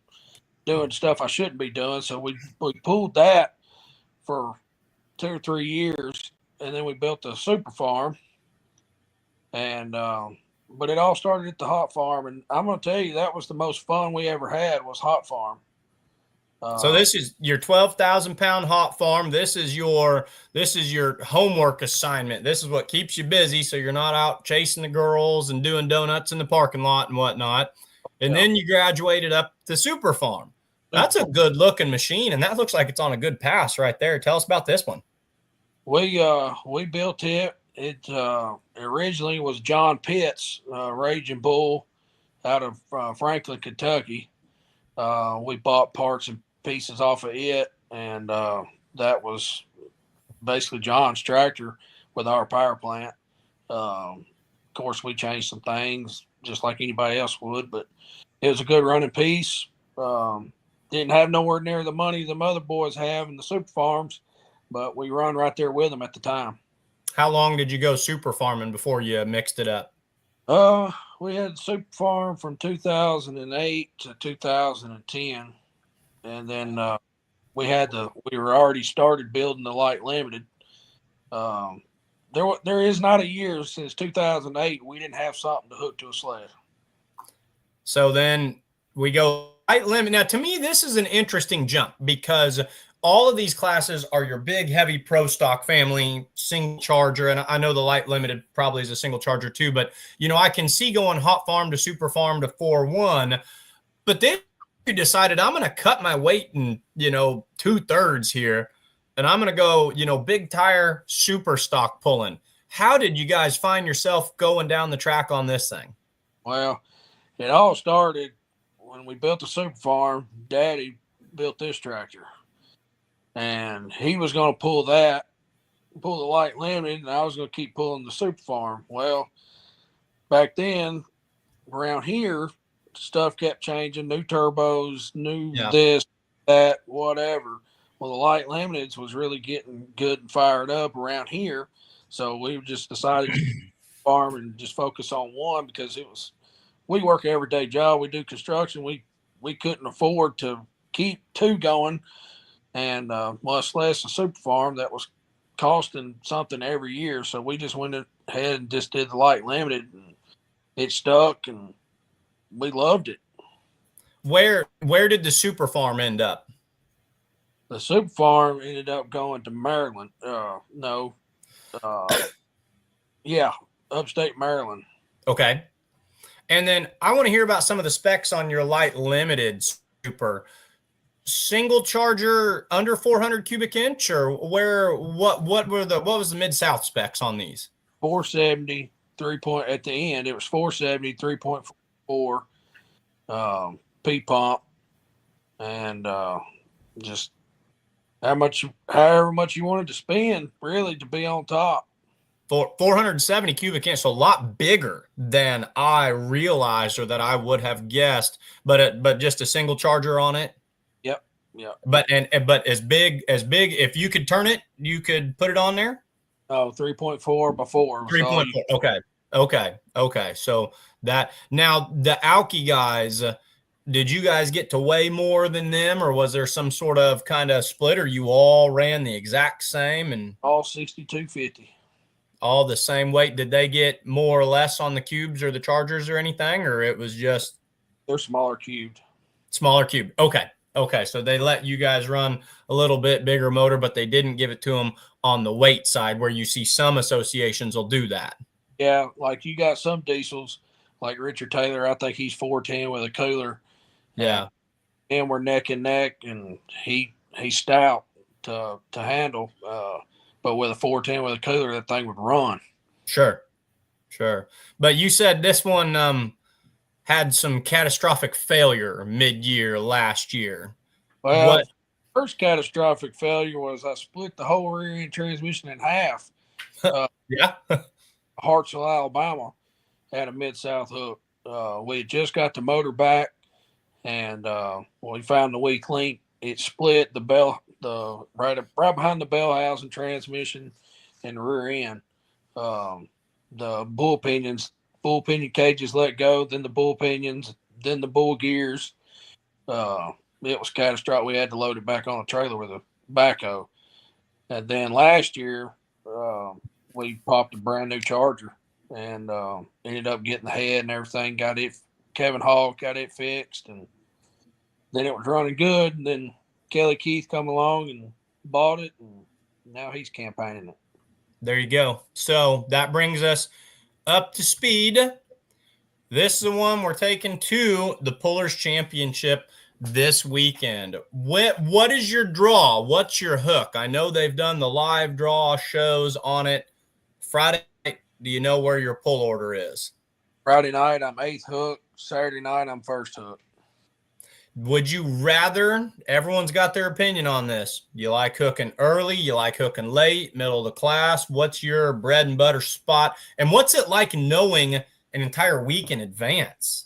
doing stuff I shouldn't be doing. So we pulled that for 2 or 3 years, and then we built a super farm. And but it all started at the hot farm, and I'm going to tell you that was the most fun we ever had was hot farm. So this is your 12,000-pound hot farm. This is your homework assignment. This is what keeps you busy, so you're not out chasing the girls and doing donuts in the parking lot and whatnot. And then you graduated up to super farm. That's a good-looking machine, and that looks like it's on a good pass right there. Tell us about this one. We built it. It originally was John Pitt's Raging Bull out of Franklin, Kentucky. We bought parts and pieces off of it, and that was basically John's tractor with our power plant. Of course, we changed some things just like anybody else would, but it was a good running piece. Didn't have nowhere near the money the other boys have in the super farms, but we run right there with them at the time. How long did you go super farming before you mixed it up? We had super farm from 2008 to 2010. And then we were already started building the light limited. There is not a year since 2008 we didn't have something to hook to a sled. So then we go light limit. Now, to me, this is an interesting jump because all of these classes are your big, heavy pro stock family, single charger. And I know the light limited probably is a single charger too, but I can see going hot farm to super farm to 4-1, but then you decided I'm going to cut my weight in, 2/3 here. And I'm going to go, big tire, super stock pulling. How did you guys find yourself going down the track on this thing? Well, it all started when we built the super farm. Daddy built this tractor, and he was going to pull the light limited, and I was going to keep pulling the super farm. Well, back then around here, stuff kept changing, new turbos, this, that, whatever. Well, the light limiteds was really getting good and fired up around here. So we just decided to farm and just focus on one because we work an everyday job. We do construction. We couldn't afford to keep two going, and much less a super farm that was costing something every year. So we just went ahead and just did the light limited, and it stuck, and we loved it. Where did the super farm end up? The super farm ended up going to Maryland. Upstate Maryland. Okay. And then I want to hear about some of the specs on your light limited super. Single charger under 400 cubic inch, or what was the Mid-South specs on these? 470 at the end. It was 470 3.4 P pump, and just however much you wanted to spend, really, to be on top. 470 cubic inch, so a lot bigger than I realized or that I would have guessed. But just a single charger on it. Yep. But as big. If you could turn it, you could put it on there. Oh, 3.4 before. 3.4. Okay. So that now the Alki guys. Did you guys get to weigh more than them, or was there some sort of kind of split, or you all ran the exact same and all 6250? All the same weight? Did they get more or less on the cubes or the chargers or anything, or it was just they're smaller cubed? Smaller cube. Okay. So they let you guys run a little bit bigger motor, but they didn't give it to them on the weight side, where you see some associations will do that. Yeah, like you got some diesels, like Richard Taylor. I think he's 410 with a cooler. Yeah. And we're neck and neck, and he's stout to handle. But with a 410 with a cooler, that thing would run. Sure. But you said this one had some catastrophic failure mid-year last year. Well, first catastrophic failure was I split the whole rear end transmission in half. Yeah. Hartsville, Alabama, had a Mid-South hook. We had just got the motor back, and we found the weak link. It split the right behind the bell housing transmission and the rear end. The bull pinion cages let go, then the bull pinions, then the bull gears. It was catastrophic. We had to load it back on a trailer with a backhoe. And then last year, we popped a brand new charger and ended up getting the head and everything. Kevin Hall got it fixed, and then it was running good. And then Kelly Keith come along and bought it, and now he's campaigning it. There you go. So that brings us up to speed. This is the one we're taking to the Pullers Championship this weekend. What is your draw? What's your hook? I know they've done the live draw shows on it. Friday, do you know where your pull order is? Friday night, I'm 8th hook. Saturday night, I'm 1st hook. Would you rather, everyone's got their opinion on this. You like hooking early? You like hooking late, middle of the class? What's your bread and butter spot? And what's it like knowing an entire week in advance?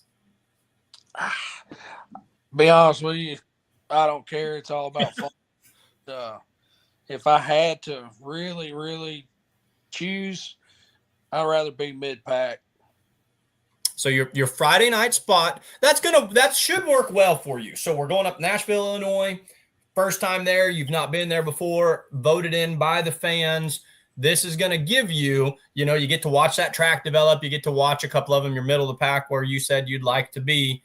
Be honest with you, I don't care. It's all about fun. If I had to really, really choose, I'd rather be mid-pack. So your Friday night spot, that should work well for you. So we're going up Nashville, Illinois. First time there, you've not been there before, voted in by the fans. This is going to give you, you get to watch that track develop. You get to watch a couple of them, your middle of the pack where you said you'd like to be.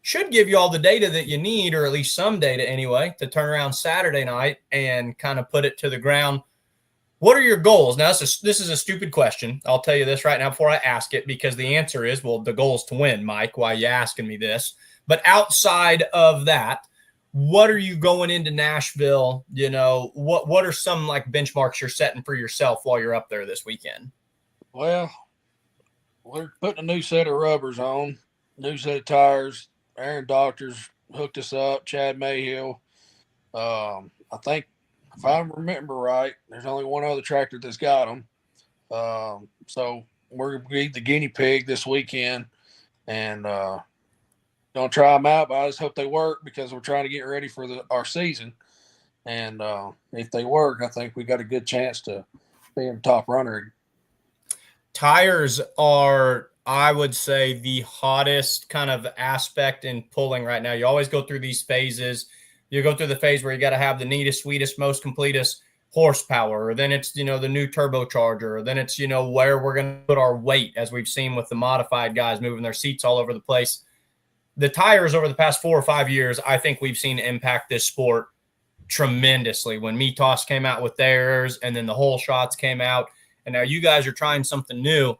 Should give you all the data that you need, or at least some data anyway, to turn around Saturday night and kind of put it to the ground. What are your goals? Now, this is a stupid question. I'll tell you this right now before I ask it, because the answer is, well, the goal is to win, Mike. Why are you asking me this? But outside of that, what are you going into Nashville? What are some like benchmarks you're setting for yourself while you're up there this weekend? Well, we're putting a new set of rubbers on, new set of tires. Aaron Doctors hooked us up, Chad Mayhill. I think, if I remember right, there's only one other tractor that's got them. So we're going to be the guinea pig this weekend, and going to try them out, but I just hope they work, because we're trying to get ready for our season. And if they work, I think we got a good chance to be in the top runner. Tires are, I would say, the hottest kind of aspect in pulling right now. You always go through these phases. You go through the phase where you got to have the neatest, sweetest, most completest horsepower, or then it's, the new turbocharger, or then it's, where we're going to put our weight, as we've seen with the modified guys moving their seats all over the place. The tires over the past 4 or 5 years, I think we've seen impact this sport tremendously. When Mitos came out with theirs, and then the whole shots came out, and now you guys are trying something new.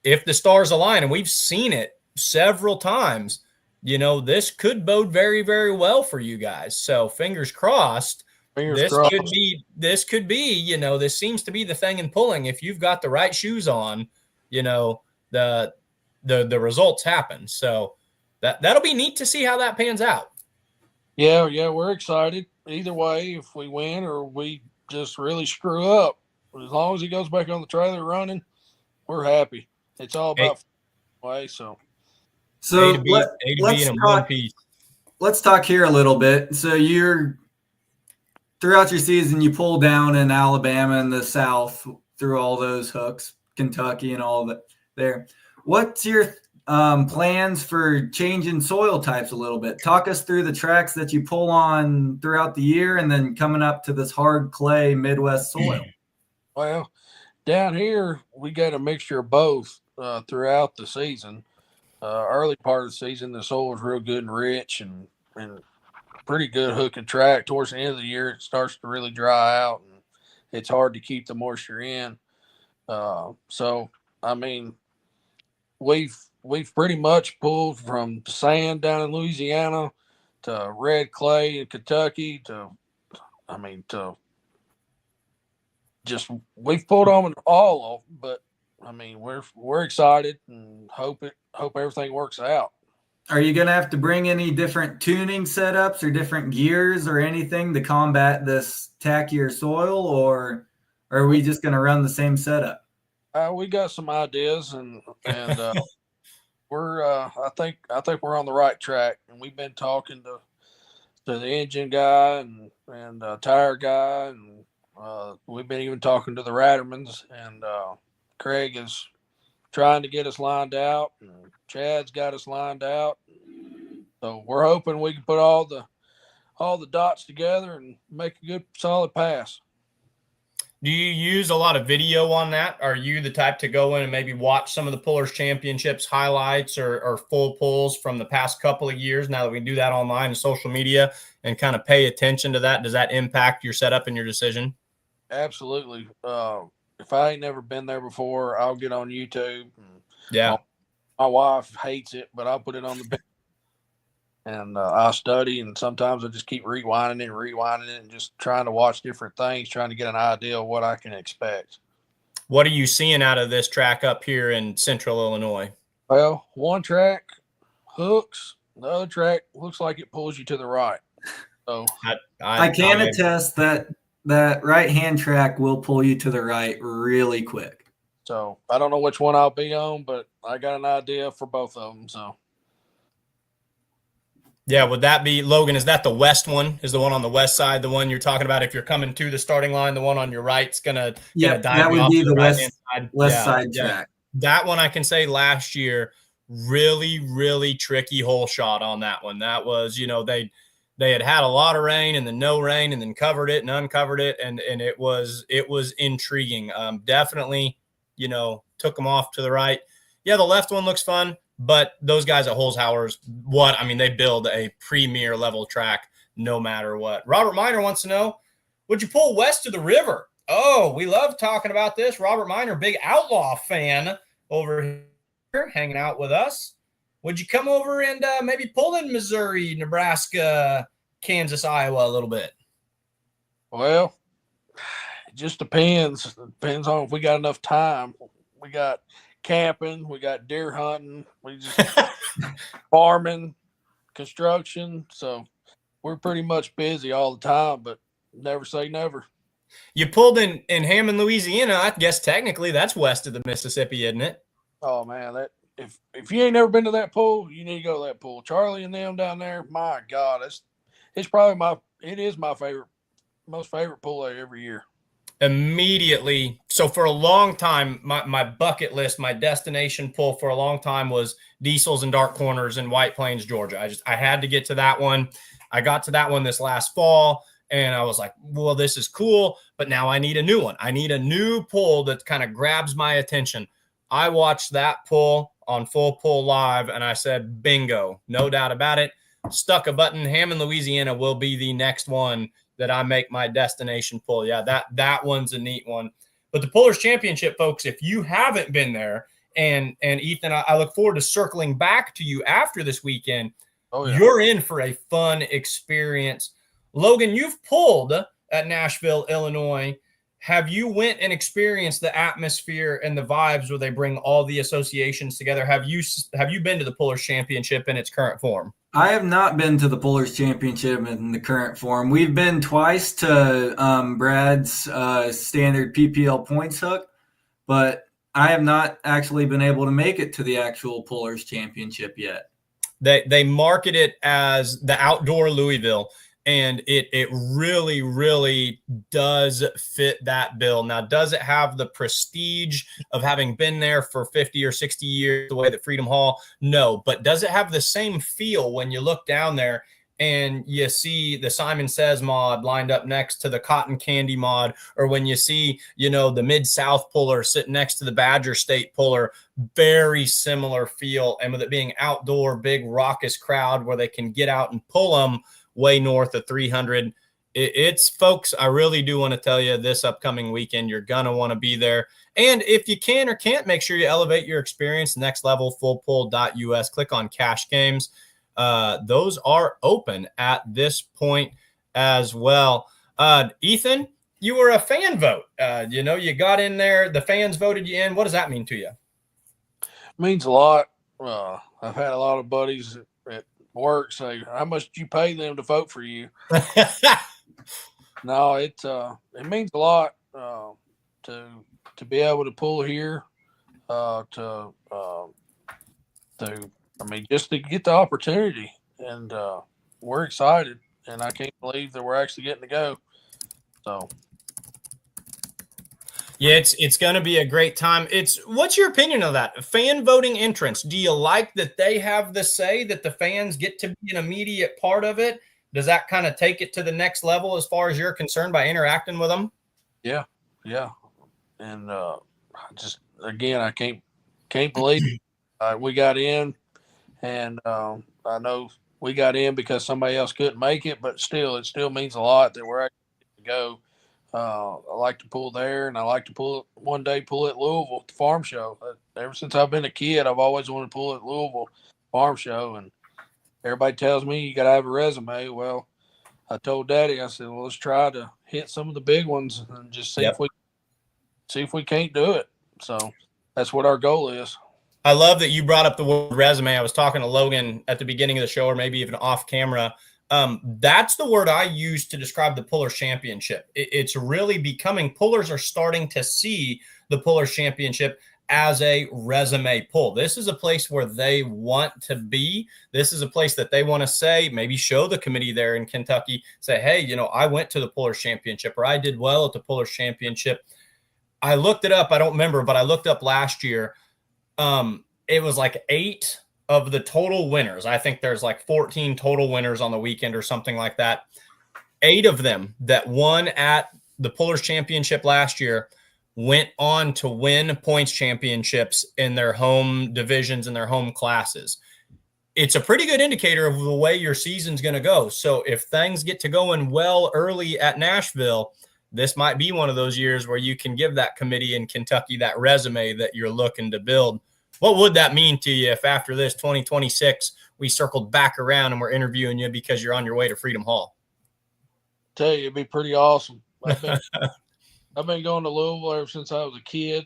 If the stars align, and we've seen it several times, this could bode very, very well for you guys. So fingers crossed. This could be, this seems to be the thing in pulling. If you've got the right shoes on, the results happen. So that'll be neat to see how that pans out. Yeah, we're excited. Either way, if we win or we just really screw up, as long as he goes back on the trailer running, we're happy. It's all about way. So let's talk here a little bit. So throughout your season, you pull down in Alabama and the South through all those hooks, Kentucky and all that there. What's your plans for changing soil types a little bit? Talk us through the tracks that you pull on throughout the year, and then coming up to this hard clay Midwest soil. Well, down here, we got a mixture of both throughout the season. Early part of the season, the soil was real good and rich and pretty good hook and track. Towards the end of the year, it starts to really dry out, and it's hard to keep the moisture in. So, I mean, we've pretty much pulled from sand down in Louisiana to red clay in Kentucky we've pulled on all of them, but I mean, we're excited and hope everything works out. Are you going to have to bring any different tuning setups or different gears or anything to combat this tackier soil, or are we just going to run the same setup? We got some ideas, and we're I think we're on the right track, and we've been talking to the engine guy and tire guy, and we've been even talking to the Rattermans, and Craig is trying to get us lined out, and Chad's got us lined out. So we're hoping we can put all the dots together and make a good solid pass. Do you use a lot of video on that? Are you the type to go in and maybe watch some of the Pullers Championships highlights or full pulls from the past couple of years, now that we can do that online and social media, and kind of pay attention to that? Does that impact your setup and your decision? Absolutely. If I ain't never been there before, I'll get on YouTube. Yeah. My wife hates it, but I'll put it on the bed. And I'll study, and sometimes I just keep rewinding it and just trying to watch different things, trying to get an idea of what I can expect. What are you seeing out of this track up here in Central Illinois? Well, one track hooks, the other track looks like it pulls you to the right. So I can attest that right-hand track will pull you to the right really quick. So I don't know which one I'll be on, but I got an idea for both of them. So. Yeah, would that be, Logan, is that the west one? Is the one on the west side the one you're talking about? If you're coming to the starting line, the one on your right's gonna dive that would be the west side track. That one, I can say last year, really, really tricky hole shot on that one. That was, they had a lot of rain and then no rain and then covered it and uncovered it, and it was intriguing. Definitely, took them off to the right. Yeah, the left one looks fun. But those guys at Holzhauer's, they build a premier level track no matter what. Robert Miner wants to know, would you pull west of the river? Oh, we love talking about this. Robert Miner, big Outlaw fan over here, hanging out with us. Would you come over and maybe pull in Missouri, Nebraska, Kansas, Iowa a little bit? Well, it just depends. It depends on if we got enough time. We got camping, we got deer hunting, we just farming, construction. So we're pretty much busy all the time, but never say never. You pulled in Hammond, Louisiana. I guess technically that's west of the Mississippi, isn't it? Oh man, that if you ain't never been to that pool, you need to go to that pool. Charlie and them down there, my God, it's probably my most favorite pool every year. Immediately. So for a long time, my bucket list, my destination pull for a long time was Diesels and Dark Corners in White Plains, Georgia. I had to get to that one. I got to that one this last fall. And I was like, well, this is cool, but now I need a new one. I need a new pull that kind of grabs my attention. I watched that pull on Full Pull Live, and I said, bingo, no doubt about it. Stuck a button. Hammond, Louisiana will be the next one that I make my destination pull. Yeah, that one's a neat one. But the Pullers Championship, folks, if you haven't been there, and Ethan, I look forward to circling back to you after this weekend. Oh, yeah. You're in for a fun experience. Logan, you've pulled at Nashville, Illinois. Have you went and experienced the atmosphere and the vibes where they bring all the associations together? Have you been to the Pullers Championship in its current form? I have not been to the Pullers Championship in the current form. We've been twice to Brad's standard PPL points hook, but I have not actually been able to make it to the actual Pullers Championship yet. They market it as the outdoor Louisville, and it really, really does fit that bill. Now, does it have the prestige of having been there for 50 or 60 years the way that Freedom Hall? No. But does it have the same feel when you look down there and you see the Simon Says mod lined up next to the Cotton Candy mod, or when you see, the Mid-South puller sitting next to the Badger State puller? Very similar feel. And with it being outdoor, big raucous crowd where they can get out and pull them way north of 300. It's, folks, I really do want to tell you, this upcoming weekend, you're going to want to be there. And if you can or can't, make sure you elevate your experience next level, fullpull.us. Click on Cash Games. Those are open at this point as well. Ethan, you were a fan vote. You got in there. The fans voted you in. What does that mean to you? It means a lot. I've had a lot of buddies at work say, how much did you pay them to vote for you? No, it means a lot to be able to pull here, just to get the opportunity, and we're excited, and I can't believe that we're actually getting to go. So. Yeah, it's going to be a great time. What's your opinion of that? Fan voting entrance. Do you like that they have the say, that the fans get to be an immediate part of it? Does that kind of take it to the next level as far as you're concerned by interacting with them? Yeah. And I can't believe we got in, and I know we got in because somebody else couldn't make it, but it still means a lot that we're actually going to go. I like to pull there, and I like to pull at Louisville at the farm show. Ever since I've been a kid, I've always wanted to pull at Louisville farm show, and everybody tells me you got to have a resume. Well, I told Daddy, I said, well, let's try to hit some of the big ones and just see if we can't do it. So that's what our goal is. I love that you brought up the word resume. I was talking to Logan at the beginning of the show, or maybe even off camera. That's the word I use to describe the Pullers Championship. It's really becoming, Pullers are starting to see the Pullers Championship as a resume pull. This is a place where they want to be. This is a place that they want to say, maybe show the committee there in Kentucky, say, hey, I went to the Pullers Championship, or I did well at the Pullers Championship. I looked it up. I don't remember, but I looked up last year. It was like 8 of the total winners. I think there's like 14 total winners on the weekend or something like that. 8 of them that won at the Pullers Championship last year went on to win points championships in their home divisions and their home classes. It's a pretty good indicator of the way your season's going to go. So if things get to going well early at Nashville, this might be one of those years where you can give that committee in Kentucky that resume that you're looking to build. What would that mean to you if after this 2026 we circled back around and we're interviewing you because you're on your way to Freedom Hall? Tell you, it'd be pretty awesome. I've been going to Louisville ever since I was a kid.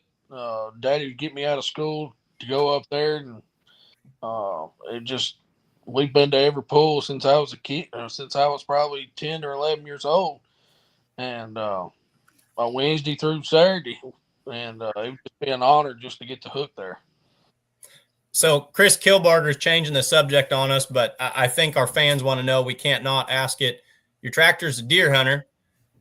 Daddy would get me out of school to go up there, and we've been to every pool since I was a kid, since I was probably 10 or 11 years old, and Wednesday through Saturday, and it would just be an honor just to get the hook there. So Chris Kilbarger's changing the subject on us, but I think our fans want to know, we can't not ask it. Your tractor's a deer hunter.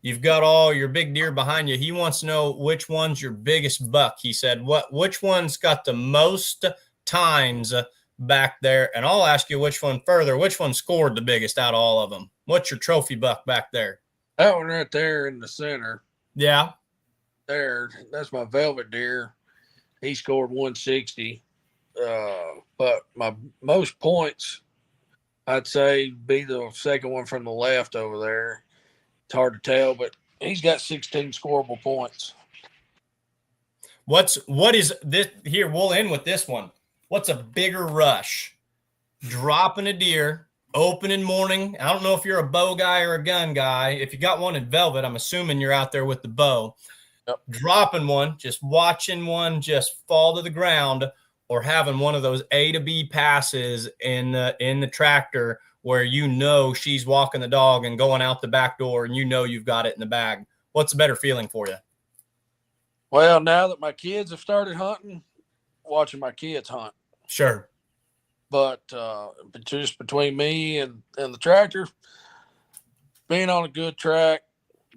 You've got all your big deer behind you. He wants to know which one's your biggest buck. He said, which one's got the most times back there? And I'll ask you which one further. Which one scored the biggest out of all of them? What's your trophy buck back there? That one right there in the center. Yeah. There, that's my Velvet Deer. He scored 160. But my most points, I'd say, be the second one from the left over there. It's hard to tell, but he's got 16 scoreable points. What is this here? We'll end with this one. What's a bigger rush? Dropping a deer, opening morning. I don't know if you're a bow guy or a gun guy. If you got one in velvet, I'm assuming you're out there with the bow. Yep. Dropping one, just watching one just fall to the ground, or having one of those A to B passes in the tractor where you know she's walking the dog and going out the back door and you know you've got it in the bag. What's a better feeling for you? Well, now that my kids have started hunting, watching my kids hunt. Sure. But just between me and the tractor, being on a good track,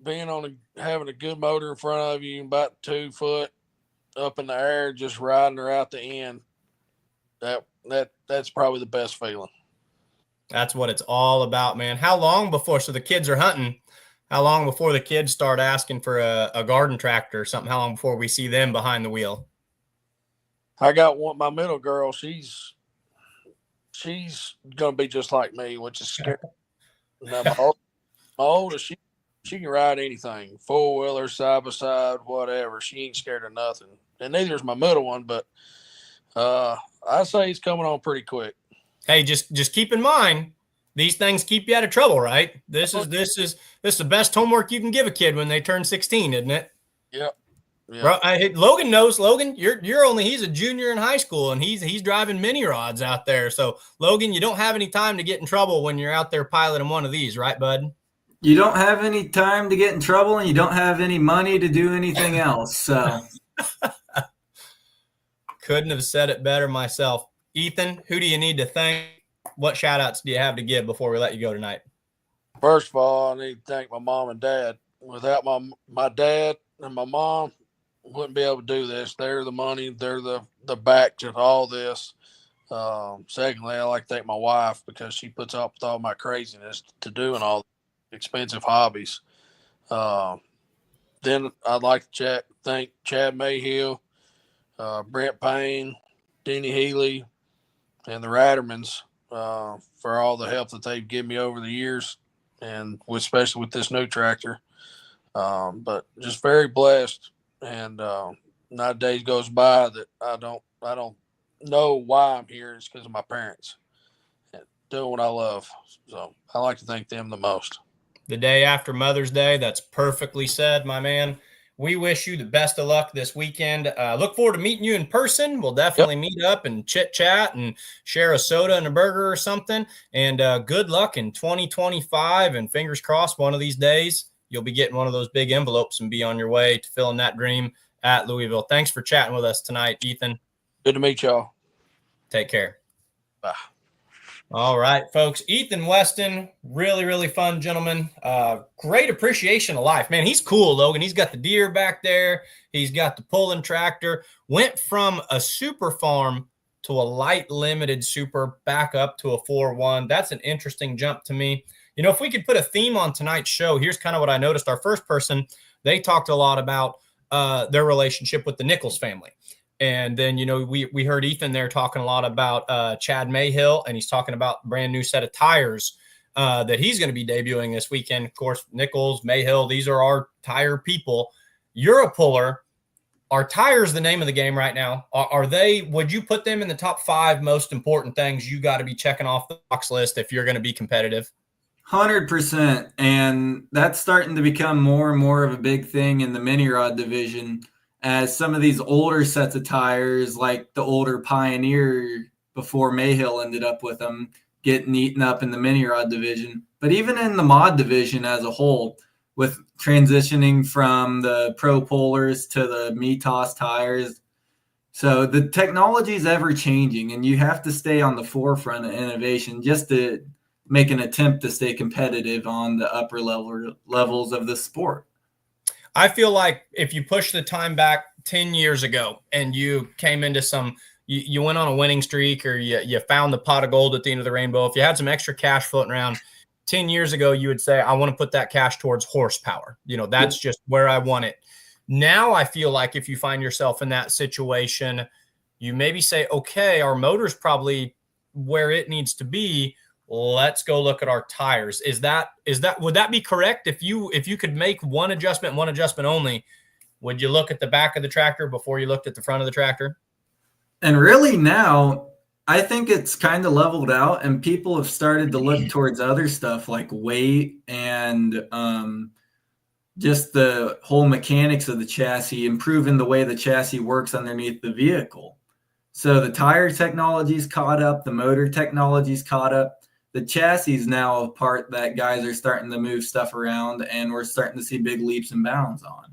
having a good motor in front of you, about 2 foot up in the air, just riding her out the end, that's probably the best feeling. That's what it's all about, man. How long before, so the kids are hunting, how long before the kids start asking for a garden tractor or something? How long before we see them behind the wheel? I got one, my middle girl, she's going to be just like me, which is scary. Now, my oldest, she can ride anything, 4-wheeler, side by side, whatever. She ain't scared of nothing. And neither is my middle one, but I say he's coming on pretty quick. Hey, just keep in mind, these things keep you out of trouble, right? This is the best homework you can give a kid when they turn 16, isn't it? Yep. Bro, Logan knows. Logan, he's a junior in high school and he's driving mini rods out there. So Logan, you don't have any time to get in trouble when you're out there piloting one of these, right, bud? You don't have any time to get in trouble and you don't have any money to do anything else. So couldn't have said it better myself. Ethan, who do you need to thank? What shout outs do you have to give before we let you go tonight? First of all, I need to thank my mom and dad. Without my dad and my mom, wouldn't be able to do this. They're the money. They're the back to all this. Secondly, I like to thank my wife because she puts up with all my craziness to doing all expensive hobbies. Then I'd like to thank Chad Mayhill, Brent Payne, Denny Healy, and the Rattermans for all the help that they've given me over the years, and especially with this new tractor. But just very blessed, and not a day goes by that I don't know why I'm here. It's because of my parents and doing what I love. So I like to thank them the most. The day after Mother's Day, that's perfectly said, my man. We wish you the best of luck this weekend. Look forward to meeting you in person. We'll definitely meet up and chit-chat and share a soda and a burger or something. And good luck in 2025. And fingers crossed, one of these days, you'll be getting one of those big envelopes and be on your way to filling that dream at Louisville. Thanks for chatting with us tonight, Ethan. Good to meet y'all. Take care. Bye. All right, folks. Ethan Weston, really, really fun gentleman. Great appreciation of life. Man, he's cool, Logan. He's got the deer back there. He's got the pulling tractor. Went from a super farm to a light limited super back up to a 4-1. That's an interesting jump to me. You know, if we could put a theme on tonight's show, here's kind of what I noticed. Our first person, they talked a lot about their relationship with the Nichols family. And then, you know, we heard Ethan there talking a lot about Chad Mayhill, and he's talking about a brand new set of tires that he's going to be debuting this weekend. Of course, Nichols, Mayhill, these are our tire people. You're a puller. Are tires the name of the game right now? Are they, would you put them in the top 5 most important things you got to be checking off the box list if you're going to be competitive? 100%. And that's starting to become more and more of a big thing in the mini rod division, as some of these older sets of tires, like the older Pioneer before Mayhill ended up with them, getting eaten up in the mini rod division. But even in the mod division as a whole, with transitioning from the Pro Polars to the Mitas tires. So the technology is ever changing, and you have to stay on the forefront of innovation just to make an attempt to stay competitive on the upper levels of the sport. I feel like if you push the time back 10 years ago and you came into you went on a winning streak, or you found the pot of gold at the end of the rainbow, if you had some extra cash floating around, 10 years ago, you would say, I want to put that cash towards horsepower. That's just where I want it. Now I feel like if you find yourself in that situation, you maybe say, okay, our motor's probably where it needs to be. Let's go look at our tires. Would that be correct? If you could make one adjustment only, would you look at the back of the tractor before you looked at the front of the tractor? And really now, I think it's kind of leveled out, and people have started to look towards other stuff like weight and just the whole mechanics of the chassis, improving the way the chassis works underneath the vehicle. So the tire technology's caught up, the motor technology's caught up. The chassis is now a part that guys are starting to move stuff around, and we're starting to see big leaps and bounds on.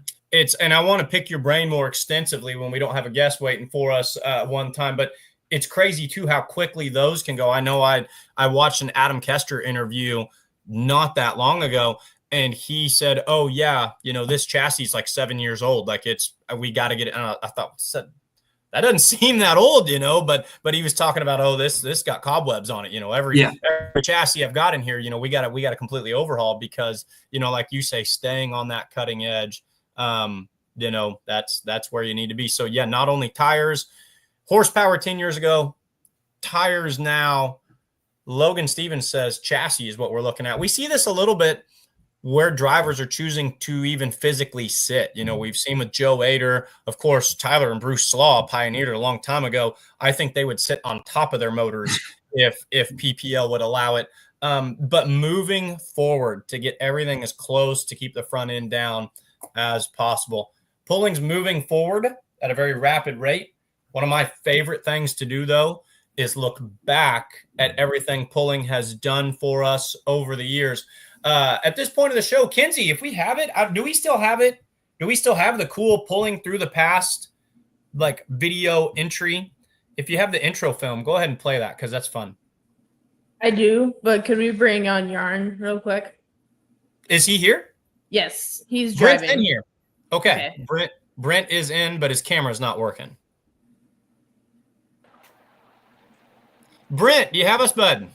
And I want to pick your brain more extensively when we don't have a guest waiting for us one time, but it's crazy too how quickly those can go. I know I watched an Adam Kester interview not that long ago, and he said, "Oh yeah, this chassis is like 7 years old. Like we got to get it." And I thought, that doesn't seem that old, but he was talking about, oh, this got cobwebs on it. Every chassis I've got in here, we got to completely overhaul because, like you say, staying on that cutting edge, that's where you need to be. So yeah, not only tires, horsepower 10 years ago, tires now. Logan Stevens says chassis is what we're looking at. We see this a little bit where drivers are choosing to even physically sit. We've seen with Joe Ader, of course, Tyler and Bruce Slaw pioneered it a long time ago. I think they would sit on top of their motors if PPL would allow it. But moving forward to get everything as close to keep the front end down as possible. Pulling's moving forward at a very rapid rate. One of my favorite things to do, though, is look back at everything Pulling has done for us over the years. At this point of the show, Kinsey, if we have it, do we still have it? Do we still have the cool Pulling through the past, like video entry? If you have the intro film, go ahead and play that because that's fun. I do, but could we bring on Yarn real quick? Is he here? Yes, he's driving. Brent's in here. Okay. Brent is in, but his camera's not working. Brent, do you have us, bud?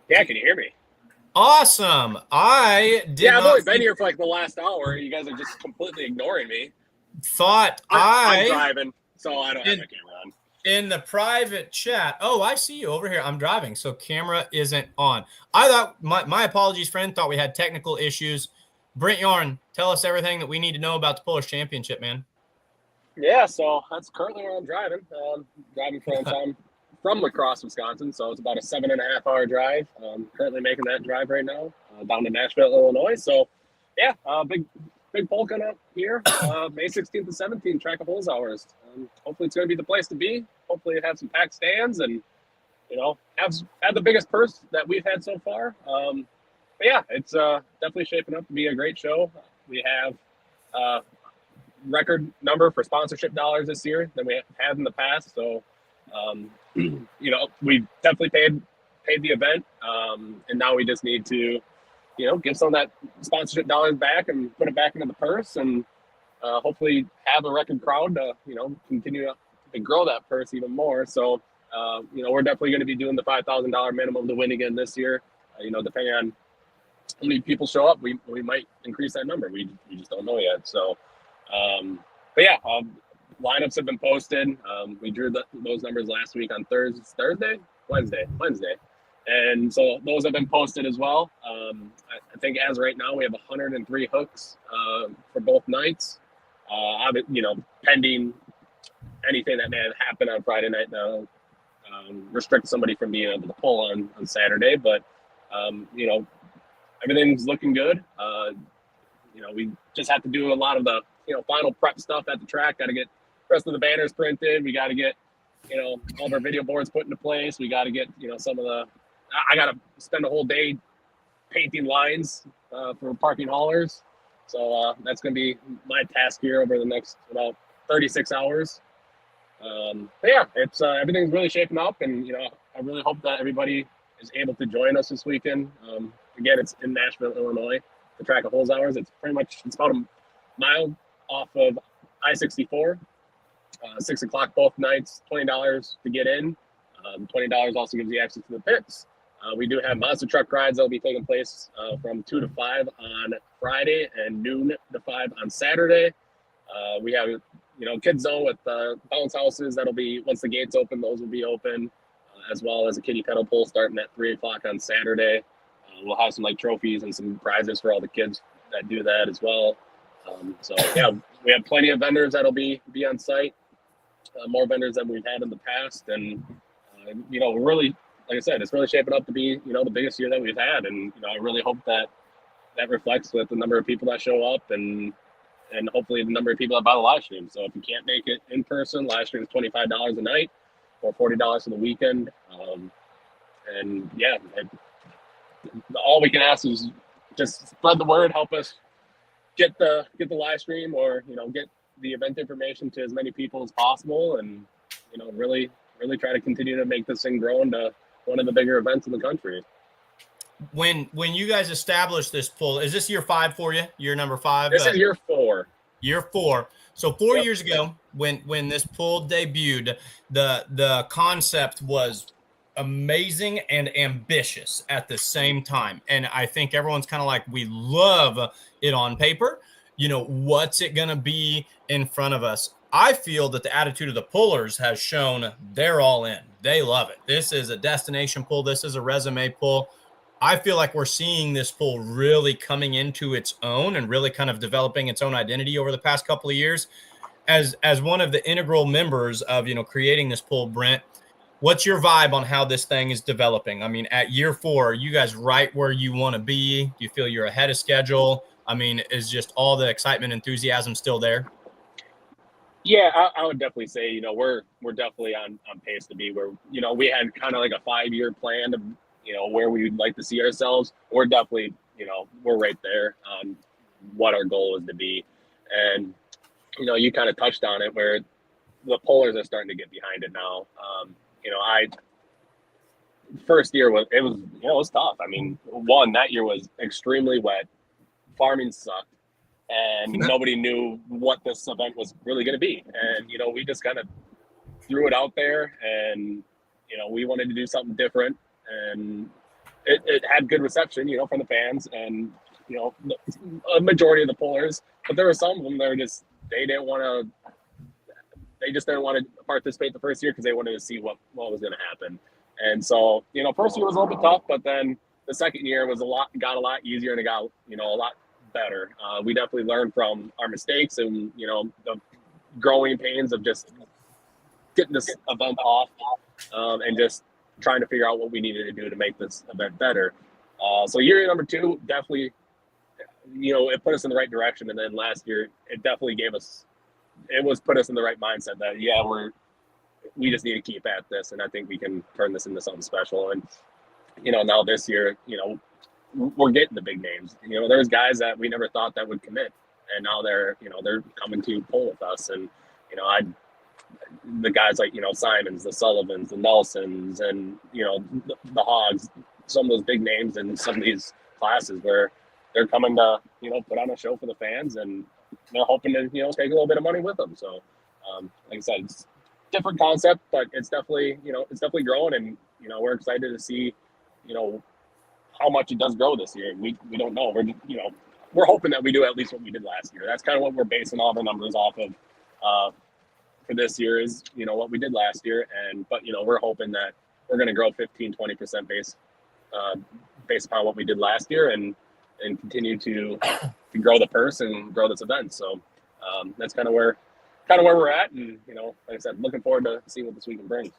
Yeah, can you hear me? Awesome. I've only been here for like the last hour. You guys are just completely ignoring me. I'm driving, so I don't have my camera on. In the private chat. Oh, I see you over here. I'm driving, so camera isn't on. I thought, my apologies, friend, thought we had technical issues. Brent Yarn, tell us everything that we need to know about the Pullers Championship, man. Yeah, so that's currently where I'm driving. Driving from La Crosse, Wisconsin, so it's about a 7.5 hour drive. Currently making that drive right now down to Nashville, Illinois. So, yeah, big poll coming up here, May 16th to 17th, Track of Holes hours. Hopefully it's going to be the place to be. Hopefully it has some packed stands and, have the biggest purse that we've had so far. But yeah, it's definitely shaping up to be a great show. We have record number for sponsorship dollars this year than we have in the past. So, we definitely paid the event, and now we just need to, give some of that sponsorship dollars back and put it back into the purse, and hopefully have a record crowd to, continue to grow that purse even more. So, we're definitely going to be doing the $5,000 minimum to win again this year. Depending on how many people show up, we might increase that number. We just don't know yet. So, but yeah. Lineups have been posted. We drew those numbers last week on Wednesday. And so those have been posted as well. I think as right now we have 103 hooks for both nights. Pending anything that may have happened on Friday night now, restrict somebody from being able to pull on Saturday. But, everything's looking good. We just have to do a lot of the, final prep stuff at the track. Got to get rest of the banners printed. We got to get, all of our video boards put into place. We got to get, I got to spend a whole day painting lines for parking haulers. So that's going to be my task here over the next about 36 hours. But yeah, it's everything's really shaping up, and I really hope that everybody is able to join us this weekend. Again, it's in Nashville, Illinois. The Track of Holes hours. It's about a mile off of I-64. 6 o'clock both nights, $20 to get in. $20 also gives you access to the pits. We do have monster truck rides that will be taking place from 2 to 5 on Friday and noon to 5 on Saturday. We have, kids zone with bounce houses. That'll be, once the gates open, those will be open, as well as a kiddie pedal pull starting at 3 o'clock on Saturday. We'll have some trophies and some prizes for all the kids that do that as well. So yeah, we have plenty of vendors that'll be on site, more vendors than we've had in the past. And, really, like I said, it's really shaping up to be, the biggest year that we've had. And, I really hope that reflects with the number of people that show up and hopefully the number of people that buy the live stream. So if you can't make it in person, live stream is $25 a night or $40 for the weekend. And yeah, all we can ask is just spread the word, help us get the live stream or, get the event information to as many people as possible. And, really try to continue to make this thing grow into one of the bigger events in the country. When you guys established this pool, is this year 5 for you? Year number 5? This is year 4. Year 4. So 4 years ago, when this pool debuted, the concept was amazing and ambitious at the same time. And I think everyone's kind of like, we love it on paper. What's it going to be in front of us? I feel that the attitude of the pullers has shown they're all in. They love it. This is a destination pull. This is a resume pull. I feel like we're seeing this pool really coming into its own and really kind of developing its own identity over the past couple of years. As one of the integral members of, creating this pool, Brent, what's your vibe on how this thing is developing? I mean, at year 4, are you guys right where you want to be? Do you feel you're ahead of schedule? I mean, is just all the excitement, enthusiasm still there? Yeah, I would definitely say, we're definitely on pace to be where, we had kind of like a 5-year plan of, where we would like to see ourselves. We're definitely, we're right there on what our goal is to be. And, you kind of touched on it where the pullers are starting to get behind it now. First year it was tough. I mean, that year was extremely wet. Farming sucked. And nobody knew what this event was really going to be. And, we just kind of threw it out there and, we wanted to do something different. And it had good reception, from the fans and, a majority of the pullers. But there were some of them that were just, they just didn't want to participate the first year because they wanted to see what was going to happen. And so, first year was a little bit tough, but then the second year got a lot easier and it got, a lot better. We definitely learned from our mistakes and, the growing pains of just getting this event off and just trying to figure out what we needed to do to make this event better. So year number 2, definitely, it put us in the right direction. And then last year, it definitely put us in the right mindset that, yeah, we just need to keep at this. And I think we can turn this into something special. And, now this year, we're getting the big names. There's guys that we never thought that would commit. And now they're coming to pull with us. And, the guys like, Simons, the Sullivans, the Nelsons, and, the Hogs, some of those big names in some of these classes where they're coming to, put on a show for the fans and they're hoping to, take a little bit of money with them. So, like I said, it's a different concept, but it's definitely growing and, we're excited to see, how much it does grow this year. We don't know. We're hoping that we do at least what we did last year. That's kind of what we're basing all the numbers off of for this year is, what we did last year. But we're hoping that we're going to grow 15-20% based upon what we did last year and continue to grow the purse and grow this event. So that's kind of where we're at. And, like I said, looking forward to seeing what this weekend brings.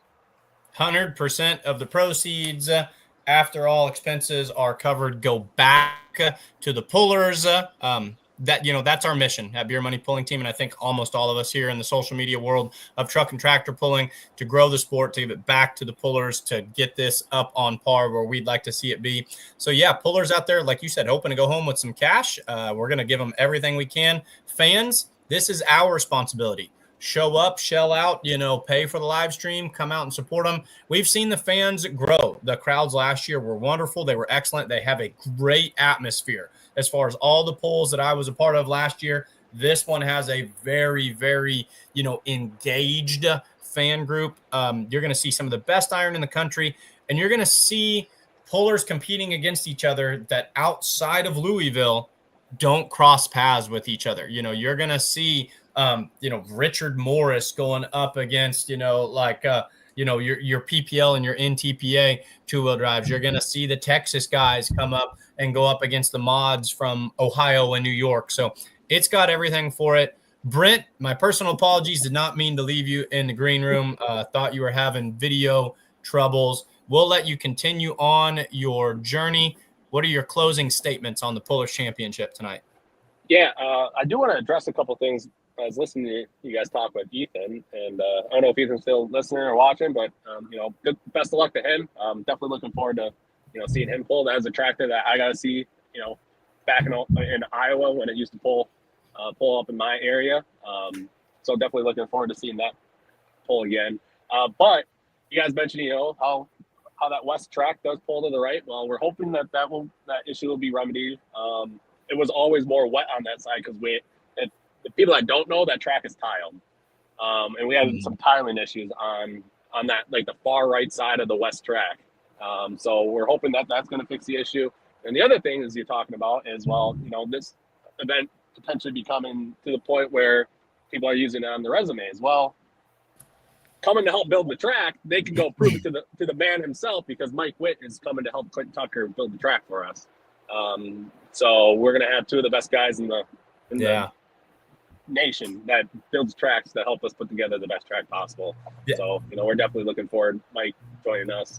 100% of the proceeds after all expenses are covered go back to the pullers. That's our mission at Beer Money Pulling Team. And I think almost all of us here in the social media world of truck and tractor pulling, to grow the sport, to give it back to the pullers, to get this up on par where we'd like to see it be. So yeah, pullers out there, like you said, hoping to go home with some cash. We're going to give them everything we can. Fans, this is our responsibility. Show up, shell out, pay for the live stream, come out and support them. We've seen the fans grow. The crowds last year were wonderful. They were excellent. They have a great atmosphere. As far as all the polls that I was a part of last year, this one has a very, very, engaged fan group. You're going to see some of the best iron in the country, and you're going to see pullers competing against each other that outside of Louisville don't cross paths with each other. You're going to see, Richard Morris going up against, your PPL and your NTPA two-wheel drives. You're going to see the Texas guys come up and go up against the mods from Ohio and New York. So it's got everything for it. Brent, my personal apologies. Did not mean to leave you in the green room. Thought you were having video troubles. We'll let you continue on your journey. What are your closing statements on the Pullers Championship tonight? Yeah, I do want to address a couple things. I was listening to you guys talk with Ethan, and I don't know if Ethan's still listening or watching, but best of luck to him. Definitely looking forward to seeing him pull. That was a tractor that I got to see back in Iowa when it used to pull up in my area. So definitely looking forward to seeing that pull again. But you guys mentioned how that west track does pull to the right. Well, we're hoping that issue will be remedied. It was always more wet on that side because the people that don't know, that track is tiled, and we had some tiling issues on that, like the far right side of the west track. So we're hoping that that's going to fix the issue. And the other thing is you're talking about is, this event potentially becoming to the point where people are using it on their resumes. Well, coming to help build the track, they can go prove it to the man himself, because Mike Witt is coming to help Clinton Tucker build the track for us. So we're going to have two of the best guys in the nation that builds tracks to help us put together the best track possible. Yeah. So, we're definitely looking forward to Mike joining us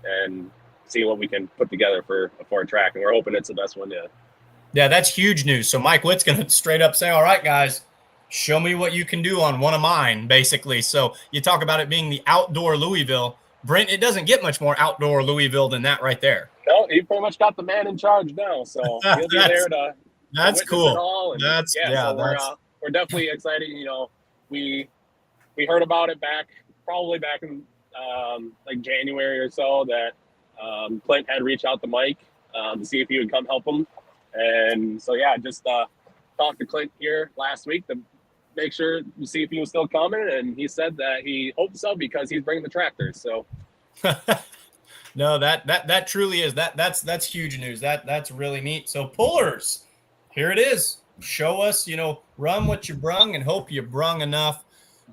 and seeing what we can put together for a track. And we're hoping it's the best one yet. Yeah, that's huge news. So Mike Witt's going to straight up say, all right, guys, show me what you can do on one of mine, basically. So you talk about it being the outdoor Louisville. Brent, it doesn't get much more outdoor Louisville than that right there. No, he pretty much got the man in charge now. So he'll be there to that's cool. It all. And we're definitely excited. We heard about it probably back in like January or so, that Clint had reached out to Mike to see if he would come help him. And so, just talked to Clint here last week to make sure to see if he was still coming. And he said that he hoped so, because he's bringing the tractors. So no, that truly is that's huge news. That's really neat. So Pullers, here it is. Show us, run what you brung and hope you brung enough.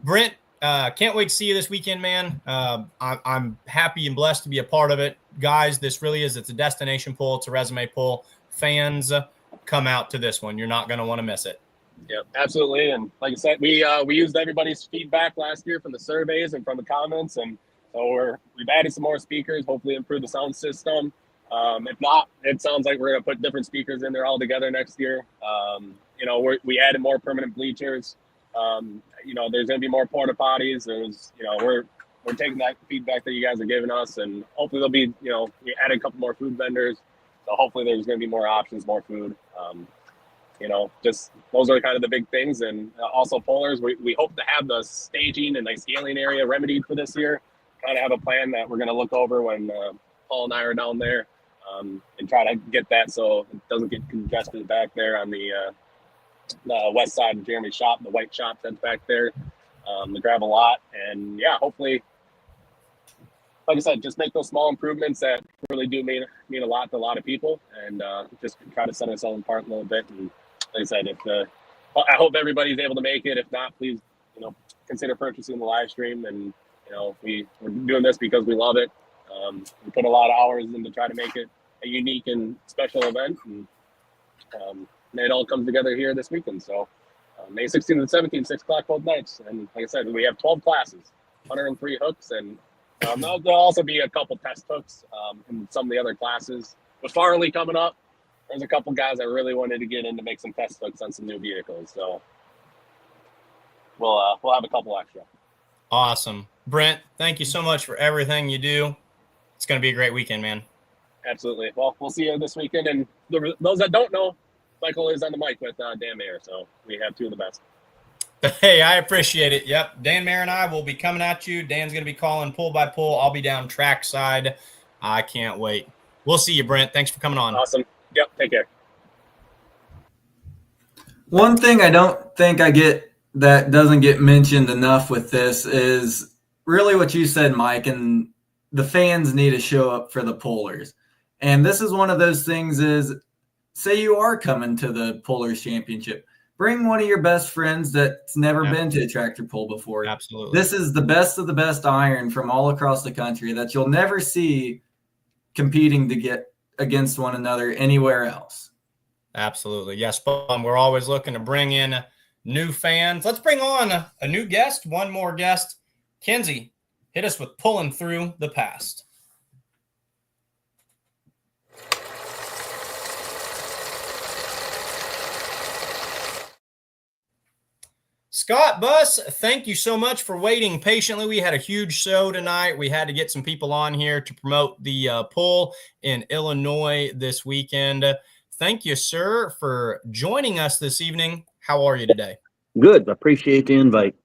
Brent, can't wait to see you this weekend, man. I'm happy and blessed to be a part of it. Guys, this really is, it's a destination pull. It's a resume pull. Fans, come out to this one. You're not going to want to miss it. Yeah, absolutely. And like I said, we used everybody's feedback last year from the surveys and from the comments. And so we've added some more speakers, hopefully improve the sound system. If not, it sounds like we're going to put different speakers in there all together next year. We added more permanent bleachers. There's going to be more porta potties. We're taking that feedback that you guys are giving us, and hopefully there'll be, we added a couple more food vendors. So hopefully there's going to be more options, more food. Just those are kind of the big things. And also Pullers, we hope to have the staging and like scaling area remedied for this year. Kind of have a plan that we're going to look over when Paul and I are down there, and try to get that so it doesn't get congested back there on the west side of Jeremy's shop, the white shop that's back there, the gravel lot. And hopefully, like I said, just make those small improvements that really do mean a lot to a lot of people, and just try to set ourselves apart a little bit. And like I said, I hope everybody's able to make it. If not, please, consider purchasing the live stream. And we're doing this because we love it. We put a lot of hours in to try to make it a unique and special event, and it all comes together here this weekend. So May 16th and 17th, 6 o'clock both nights. And like I said, we have 12 classes, 103 hooks, and there'll also be a couple test hooks in some of the other classes. With Farley coming up, there's a couple guys that really wanted to get in to make some test hooks on some new vehicles. So we'll have a couple extra. Awesome. Brent, thank you so much for everything you do. It's going to be a great weekend, man. Absolutely. Well, we'll see you this weekend. And those that don't know, Michael is on the mic with Dan Mayer, so we have two of the best. Hey, I appreciate it. Yep. Dan Mayer and I will be coming at you. Dan's going to be calling pull by pull. I'll be down track side. I can't wait. We'll see you, Brent. Thanks for coming on. Awesome. Yep. Take care. One thing I don't think I get that doesn't get mentioned enough with this is really what you said, Mike, and the fans need to show up for the Pullers. And this is one of those things is, say you are coming to the Pullers Championship. Bring one of your best friends that's never been to a tractor pull before. Absolutely. This is the best of the best iron from all across the country that you'll never see competing to get against one another anywhere else. Absolutely. Yes, but we're always looking to bring in new fans. Let's bring on a new guest, one more guest. Kenzie, hit us with Pulling Through the Past. Scott Buss, thank you so much for waiting patiently. We had a huge show tonight. We had to get some people on here to promote the pull in Illinois this weekend. Thank you, sir, for joining us this evening. How are you today? Good. Appreciate the invite.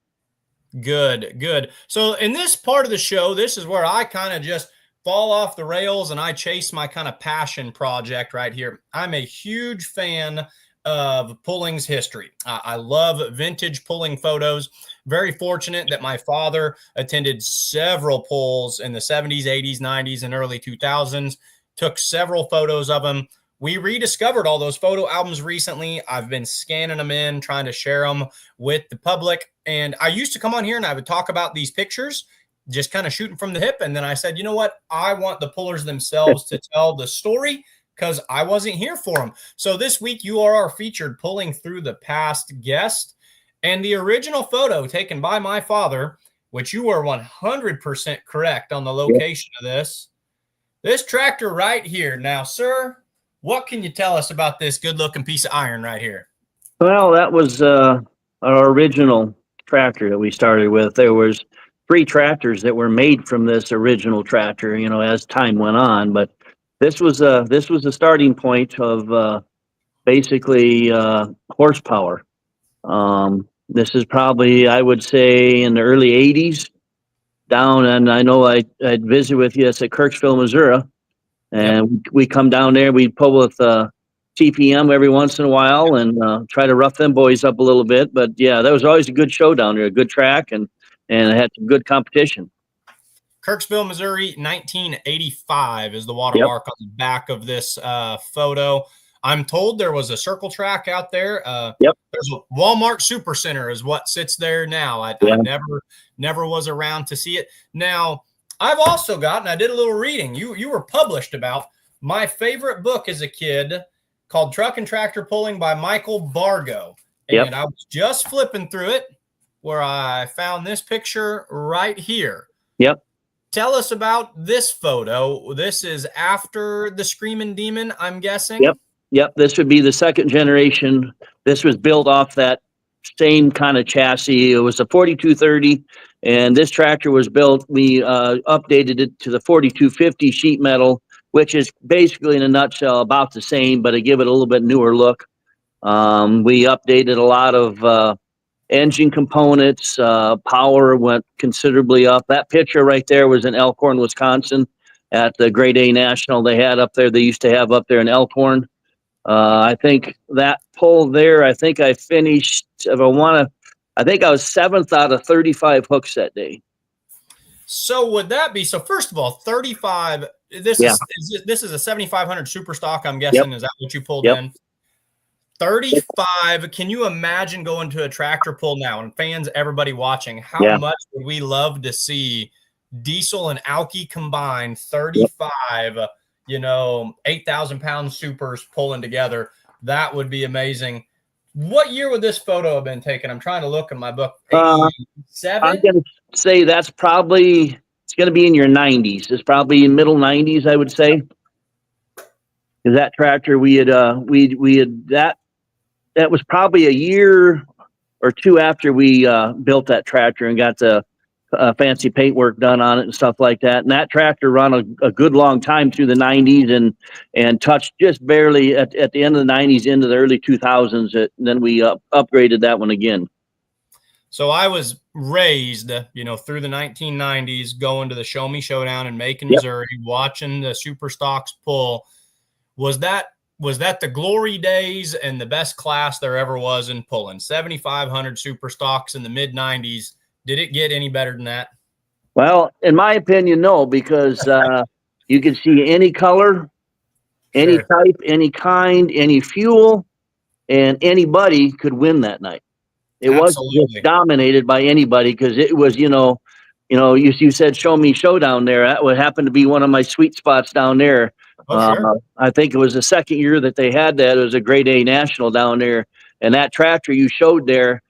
Good, good. So in this part of the show, this is where I kind of just fall off the rails and I chase my kind of passion project right here. I'm a huge fan of pulling's history. I love vintage pulling photos. Very fortunate that my father attended several pulls in the 70s, 80s, 90s, and early 2000s. Took several photos of them. We rediscovered all those photo albums recently. I've been scanning them in, trying to share them with the public. And I used to come on here and I would talk about these pictures, just kind of shooting from the hip. And then I said, you know what? I want the pullers themselves to tell the story, because I wasn't here for them. So this week, you are our featured Pulling Through the Past guest. And the original photo taken by my father, which you are 100% correct on the location of this tractor right here. Now, sir, what can you tell us about this good-looking piece of iron right here? Well, that was our original tractor that we started with. There was 3 tractors that were made from this original tractor, you know, as time went on. But this was a starting point of basically horsepower. This is probably, I would say, in the early 80s down. And I know I'd visit with you. It's at Kirksville, Missouri. And we come down there, we pull with TPM every once in a while and try to rough them boys up a little bit. But yeah, that was always a good show down there, a good track, and it had some good competition. Kirksville, Missouri, 1985 is the watermark on the back of this photo. I'm told there was a circle track out there. There's a Walmart Supercenter is what sits there now. I never was around to see it. Now, I've also gotten, I did a little reading. You were published about my favorite book as a kid called Truck and Tractor Pulling by Michael Bargo. And I was just flipping through it where I found this picture right here. Tell us about this photo. This is after the Screaming Demon, I'm guessing. This would be the second generation. This was built off that same kind of chassis. It was a 4230, and this tractor was built. We updated it to the 4250 sheet metal, which is basically, in a nutshell, about the same, but to give it a little bit newer look. We updated a lot of engine components. Power went considerably up. That picture right there was in Elkhorn, Wisconsin, at the Grade A National they had up there. They used to have up there in Elkhorn. I think that pull there, I think I finished, I think I was 7th out of 35 hooks that day. So would that be, so first of all, 35, this is a 7,500 super stock, I'm guessing. Is that what you pulled in? 35. Can you imagine going to a tractor pull now, and fans, everybody watching, how much would we love to see diesel and alky combined, 35, 8,000 pound supers pulling together? That would be amazing. What year would this photo have been taken? I'm trying to look in my book. 87? I'm going to say it's going to be in your 90s. It's probably in middle 90s, I would say. Because that tractor, that was probably a year or two after we built that tractor and got the fancy paintwork done on it and stuff like that. And that tractor run a good long time through the 90s and touched just barely at the end of the 90s into the early 2000s. And then we upgraded that one again. So I was raised, through the 1990s, going to the Show Me Showdown in Macon, Missouri, watching the super stocks pull. Was that the glory days and the best class there ever was in pulling? 7,500 super stocks in the mid 90s. Did it get any better than that? Well, in my opinion, no, because you could see any color Any Sure. type, any kind, any fuel, and anybody could win that night. It wasn't just Absolutely. dominated by anybody because it was, you said show me showdown there. That would happen to be one of my sweet spots down there. Oh, sure. I think it was the second year that they had that. It was a grade A national down there. And that tractor you showed there,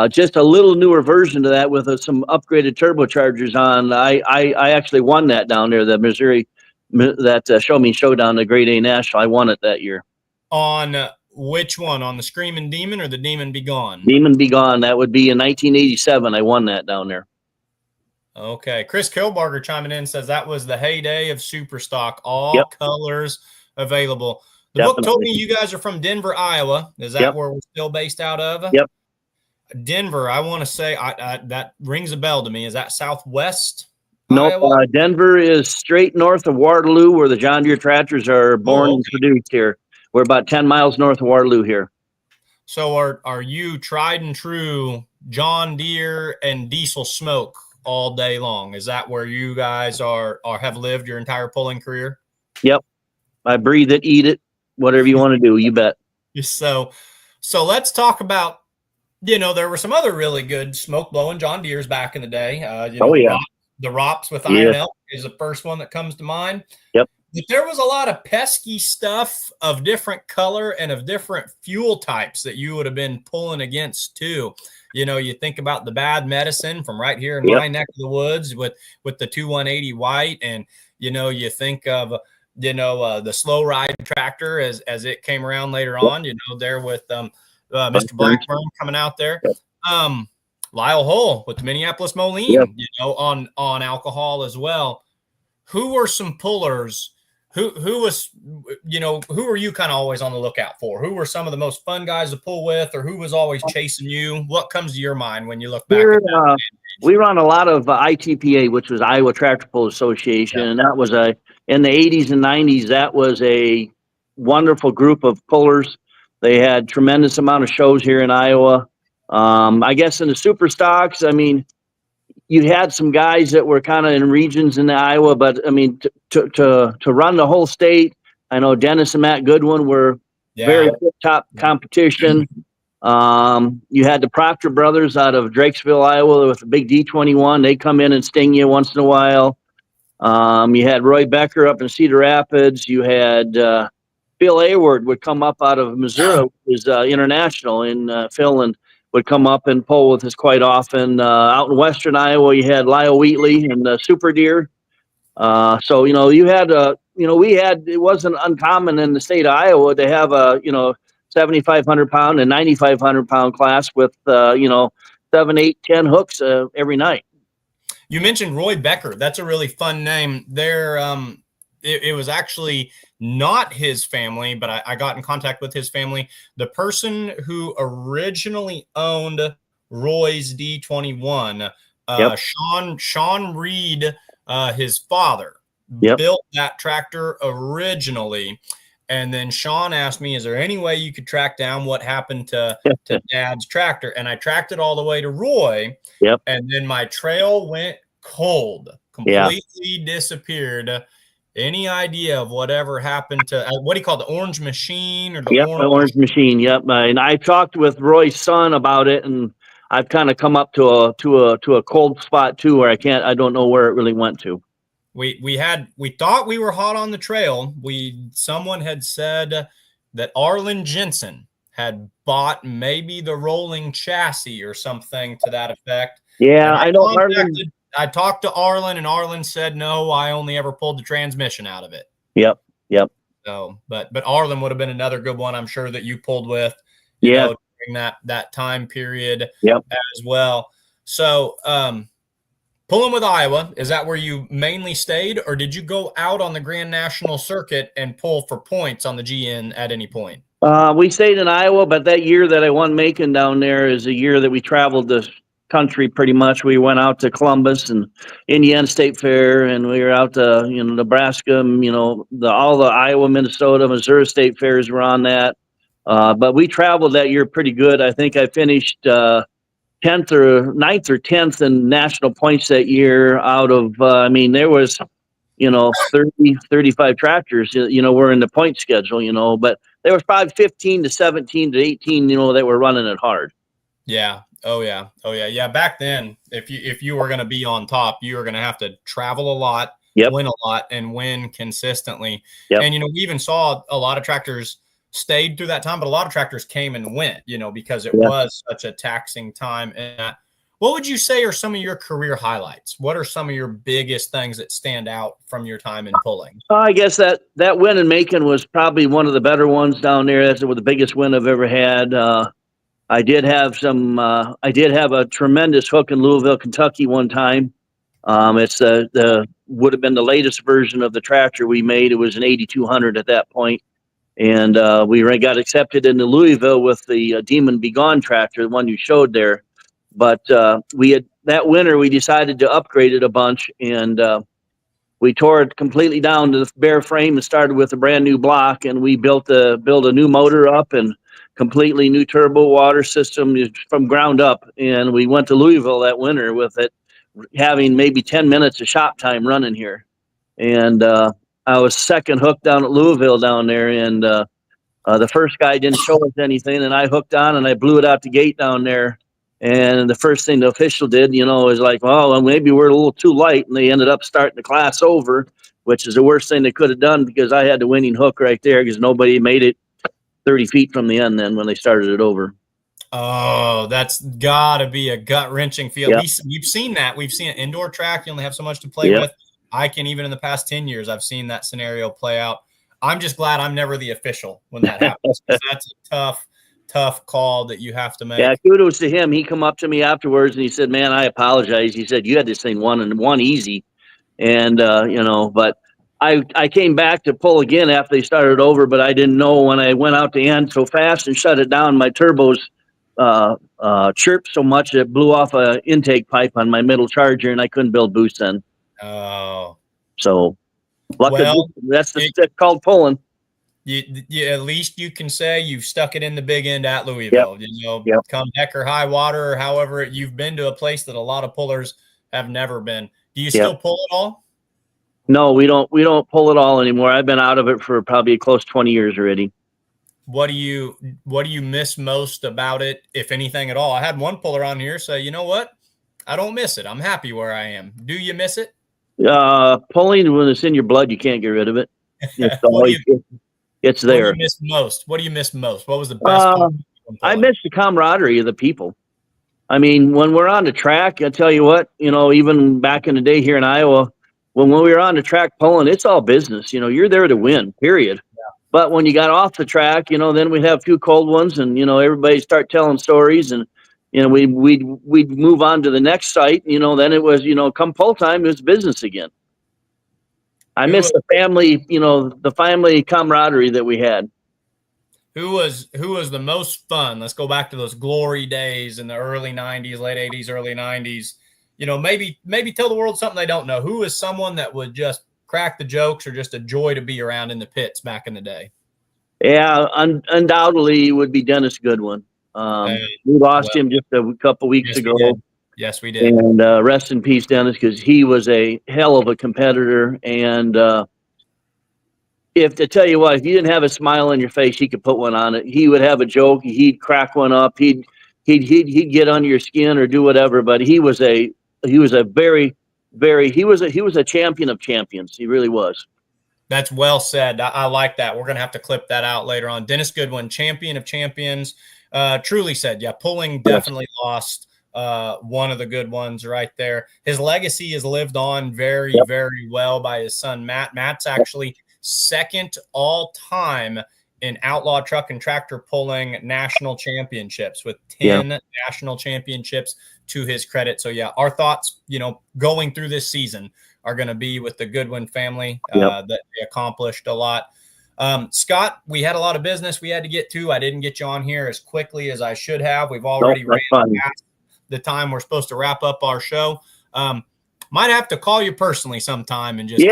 just a little newer version of that with some upgraded turbochargers on. I actually won that down there, the Missouri, that show me showdown, the grade A national. I won it that year. On which one? On the Screaming Demon or the Demon Be Gone? Demon Be Gone. That would be in 1987. I won that down there. Okay. Chris Kilbarger chiming in says that was the heyday of super stock, all colors available. The book told me you guys are from Denver, Iowa. Is that where we're still based out of? Yep. Denver, I want to say that rings a bell to me. Is that Southwest? Nope. Denver is straight north of Waterloo, where the John Deere tractors are born and produced here. We're about 10 miles north of Waterloo here. So are you tried and true John Deere and diesel smoke all day long? Is that where you guys are have lived your entire pulling career? Yep. I breathe it, eat it, whatever you want to do. You bet. So let's talk about, there were some other really good smoke blowing John Deere's back in the day. The ROPS with Iron Elk is the first one that comes to mind. Yep. But there was a lot of pesky stuff of different color and of different fuel types that you would have been pulling against too. You think about the Bad Medicine from right here in my neck of the woods with the 2180 white, and you think of the Slow Ride tractor as it came around later on. There with Mr. Blackburn coming out there. Lyle Hull with the Minneapolis Moline, on alcohol as well. Who were some pullers? Who was, who were you kind of always on the lookout for? Who were some of the most fun guys to pull with, or who was always chasing you? What comes to your mind when you look back at that? We run a lot of ITPA, which was Iowa Tractor Pull Association, and that was in the 80s and 90s, that was a wonderful group of pullers. They had tremendous amount of shows here in Iowa. I guess in the super stocks, you had some guys that were kind of in regions in Iowa, but to run the whole state, I know Dennis and Matt Goodwin were very top competition. You had the Proctor brothers out of Drakesville, Iowa with the big D21. They come in and sting you once in a while. You had Roy Becker up in Cedar Rapids. You had Phil Ayward would come up out of Missouri, who's international in Finland. Would come up and pull with us quite often. Out in western Iowa, you had Lyle Wheatley and Super Deer. You had, it wasn't uncommon in the state of Iowa to have a, 7,500 pound and 9,500 pound class with, 7, 8, 10 hooks every night. You mentioned Roy Becker. That's a really fun name there. It was actually not his family, but I got in contact with his family. The person who originally owned Roy's D21, Sean Reed, his father, built that tractor originally. And then Sean asked me, is there any way you could track down what happened to Dad's tractor? And I tracked it all the way to Roy. And then my trail went cold, completely disappeared. Any idea of whatever happened to what do you call the Orange Machine or the Orange Machine? Yep. And I talked with Roy's son about it, and I've kind of come up to a cold spot too, where I don't know where it really went to. We thought we were hot on the trail. Someone had said that Arlen Jensen had bought maybe the rolling chassis or something to that effect. Yeah, I know. I talked to Arlen, and Arlen said, no, I only ever pulled the transmission out of it. Yep. So, but Arlen would have been another good one, I'm sure, that you pulled with, during that time period as well. So, pulling with Iowa, is that where you mainly stayed, or did you go out on the Grand National Circuit and pull for points on the GN at any point? We stayed in Iowa, but that year that I won Macon down there is a year that we traveled the country pretty much. We went out to Columbus and Indiana State Fair, and we were out to Nebraska, all the Iowa, Minnesota, Missouri State Fairs were on that. But we traveled that year pretty good. I think I finished 10th or 9th or 10th in national points that year out of there was 30, 35 tractors, were in the point schedule, but there was probably 15 to 17 to 18, that were running it hard. Yeah. Oh yeah. Yeah. Back then, if you were going to be on top, you were going to have to travel a lot, win a lot, and win consistently. And, we even saw a lot of tractors stayed through that time, but a lot of tractors came and went, because it was such a taxing time. And what would you say are some of your career highlights? What are some of your biggest things that stand out from your time in pulling? I guess that win in Macon was probably one of the better ones down there. That's the biggest win I've ever had. I did have a tremendous hook in Louisville, Kentucky one time. It's would have been the latest version of the tractor we made. It was an 8200 at that point. And we got accepted into Louisville with the Demon Be Gone tractor, the one you showed there. But that winter, we decided to upgrade it a bunch, and we tore it completely down to the bare frame and started with a brand new block, and we built a new motor up and completely new turbo water system from ground up. And we went to Louisville that winter with it having maybe 10 minutes of shop time running here. And I was second hook down at Louisville down there, and the first guy didn't show us anything, and I hooked on and I blew it out the gate down there. And the first thing the official did, was like, well, maybe we're a little too light, and they ended up starting the class over, which is the worst thing they could have done because I had the winning hook right there because nobody made it 30 feet from the end then when they started it over. Oh, that's got to be a gut-wrenching feel. Yep. We've seen that. We've seen an indoor track. You only have so much to play with. Even in the past 10 years, I've seen that scenario play out. I'm just glad I'm never the official when that happens. That's a tough call that you have to make. Yeah, kudos to him. He come up to me afterwards and he said, man, I apologize. He said, you had this thing one easy. And, but I came back to pull again after they started over, but I didn't know when I went out to end so fast and shut it down, my turbos chirped so much that it blew off an intake pipe on my middle charger and I couldn't build boost then. Oh, so that's called pulling. You at least you can say you've stuck it in the big end at Louisville. Come heck or high water, or however you've been to a place that a lot of pullers have never been. Do you still pull it all? No, we don't pull it all anymore. I've been out of it for probably close 20 years already. What do you miss most about it, if anything at all? I had one puller on here say, you know what? I don't miss it. I'm happy where I am. Do you miss it? Pulling, when it's in your blood, you can't get rid of it. It's there. What do you miss most? What was the best? I miss the camaraderie of the people. I mean, when we're on the track, I tell you what, even back in the day here in Iowa, when we were on the track pulling, it's all business. You're there to win, period. Yeah. But when you got off the track, then we'd have a few cold ones, and everybody start telling stories, and we'd move on to the next site. Then it was come pull time, it's business again. I miss the family, the family camaraderie that we had. Who was the most fun? Let's go back to those glory days in the early 90s, late 80s, early 90s. Maybe tell the world something they don't know. Who is someone that would just crack the jokes or just a joy to be around in the pits back in the day? Yeah, undoubtedly would be Dennis Goodwin. We lost him just a couple weeks ago. Yes, we did. And rest in peace, Dennis, because he was a hell of a competitor. And if you didn't have a smile on your face, he could put one on it. He would have a joke. He'd crack one up. He'd get under your skin or do whatever. But he was a champion of champions. He really was. That's well said. I like that. We're going to have to clip that out later on. Dennis Goodwin, champion of champions. Truly said, yeah, pulling definitely lost. One of the good ones right there. His legacy has lived on very, very well by his son, Matt. Matt's actually second all time in outlaw truck and tractor pulling national championships with 10 national championships to his credit. So yeah, our thoughts, going through this season are going to be with the Goodwin family that they accomplished a lot. Scott, we had a lot of business we had to get to. I didn't get you on here as quickly as I should have. We've already ran past the time we're supposed to wrap up our show. Might have to call you personally sometime and just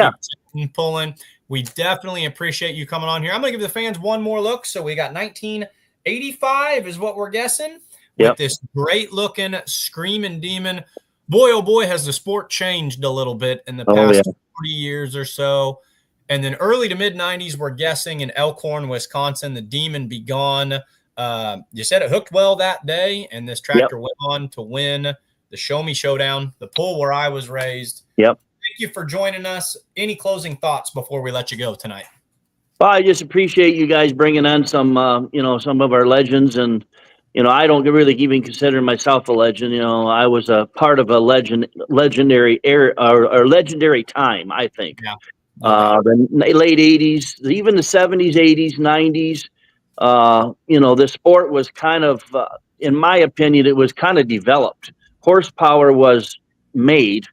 keep pulling. We definitely appreciate you coming on here. I'm going to give the fans one more look. So we got 1985 is what we're guessing with this great looking Screaming Demon. Boy, oh boy, has the sport changed a little bit in the past 40 years or so. And then early to mid 90s, we're guessing in Elkhorn, Wisconsin, the Demon Be Gone. You said it hooked well that day, and this tractor went on to win the Show Me Showdown, the pool where I was raised. Yep. Thank you for joining us. Any closing thoughts before we let you go tonight? Well, I just appreciate you guys bringing on some of our legends, and I don't really even consider myself a legend. I was a part of a legendary era or legendary time, I think. Yeah. The late 80s, even the 70s, 80s, 90s. The sport was kind of, in my opinion, it was kind of developed. Horsepower was made,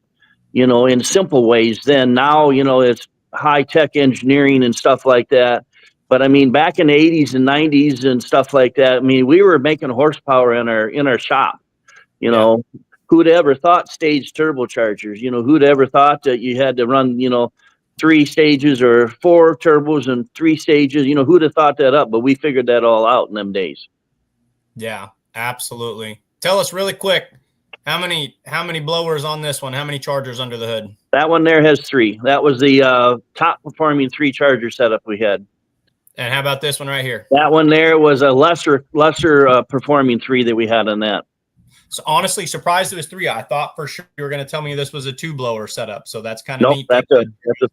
in simple ways. Then now, it's high-tech engineering and stuff like that. But I mean, back in the 80s and 90s and stuff like that, I mean, we were making horsepower in our shop. Who'd ever thought stage turbochargers? Who'd ever thought that you had to run, 3 stages or 4 turbos and 3 stages? Who'd have thought that up? But we figured that all out in them days. Yeah, absolutely. Tell us really quick, how many blowers on this one? How many chargers under the hood? That one there has 3. That was the top performing 3 charger setup we had. And how about this one right here? That one there was a lesser performing 3 that we had on that. So honestly, surprised it was 3. I thought for sure you were going to tell me this was a 2-blower setup. So that's kind of neat. That's a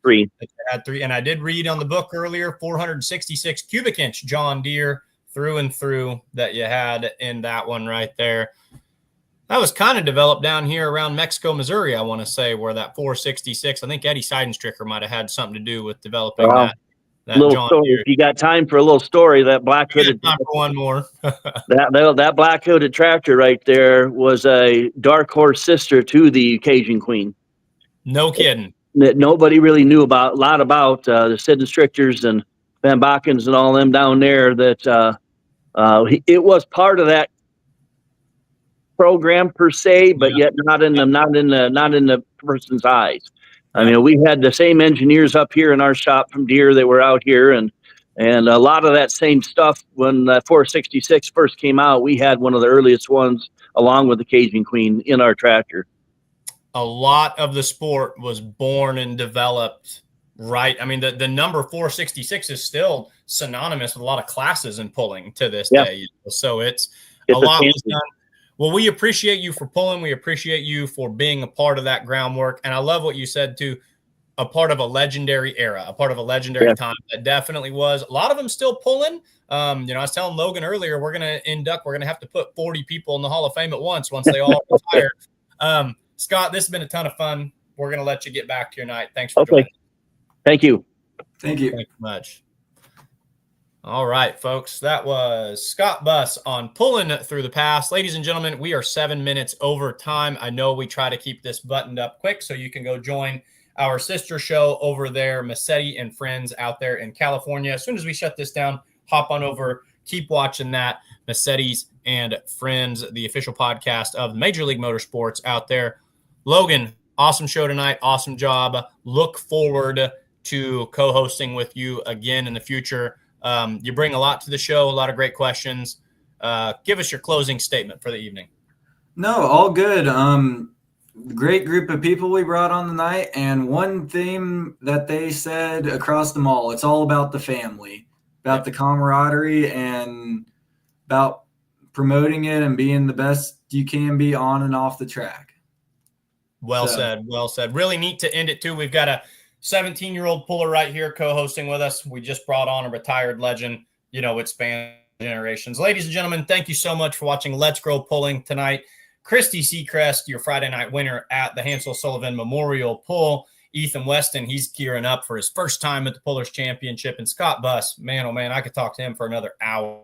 3. It had 3. And I did read on the book earlier, 466 cubic inch John Deere through and through that you had in that one right there. That was kind of developed down here around Mexico, Missouri, I want to say, where that 466, I think Eddie Seidenstricker might have had something to do with developing that little John story. Deere. If you got time for a little story, that black hooded one more. that black hooded tractor right there was a dark horse sister to the Cajun Queen. No kidding. That nobody really knew about the Sid Strichters and Van Bakens and all them down there. That it was part of that program per se, but yet not in the person's eyes. I mean, we had the same engineers up here in our shop from Deere that were out here, and a lot of that same stuff when the 466 first came out, we had one of the earliest ones along with the Cajun Queen in our tractor. A lot of the sport was born and developed right. I mean, the number 466 is still synonymous with a lot of classes in pulling to this day. So it's a lot was done. Well, we appreciate you for pulling. We appreciate you for being a part of that groundwork. And I love what you said, too, a part of a legendary era, a part of a legendary time. That definitely was. A lot of them still pulling. I was telling Logan earlier, we're going to have to put 40 people in the Hall of Fame at once they all retire. Scott, this has been a ton of fun. We're going to let you get back to your night. Thanks for joining. Thank you. Thank you. Thank you much. All right, folks, that was Scott Buss on Pulling Through the Past. Ladies and gentlemen, we are 7 minutes over time. I know we try to keep this buttoned up quick so you can go join our sister show over there, Massetti and Friends out there in California. As soon as we shut this down, hop on over, keep watching that, Massetti's and Friends, the official podcast of Major League Motorsports out there. Logan, awesome show tonight. Awesome job. Look forward to co-hosting with you again in the future. You bring a lot to the show, a lot of great questions. Give us your closing statement for the evening. No, all good. Great group of people we brought on tonight. And one theme that they said across them all, it's all about the family, about the camaraderie, and about promoting it and being the best you can be on and off the track. Well said. Well said. Really neat to end it, too. We've got a 17-year-old puller right here co-hosting with us. We just brought on a retired legend. It spans generations. Ladies and gentlemen, thank you so much for watching Let's Grow Pulling tonight. Kristie Secrest, your Friday night winner at the Hansel Sullivan Memorial Pull. Ethan Weston, he's gearing up for his first time at the Pullers Championship. And Scott Buss, man, oh man, I could talk to him for another hour.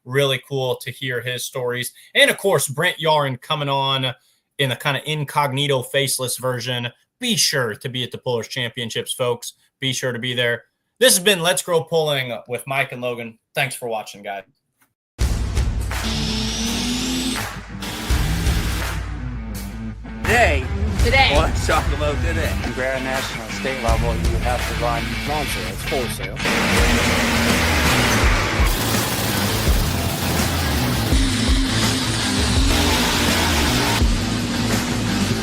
Really cool to hear his stories. And, of course, Brent Yarn coming on in the kind of incognito, faceless version. Be sure to be at the Pullers Championships, folks. Be sure to be there. This has been Let's Grow Pulling with Mike and Logan. Thanks for watching, guys. Today, let's talk about today. Grand national state level, you have to run non-sale. It's wholesale.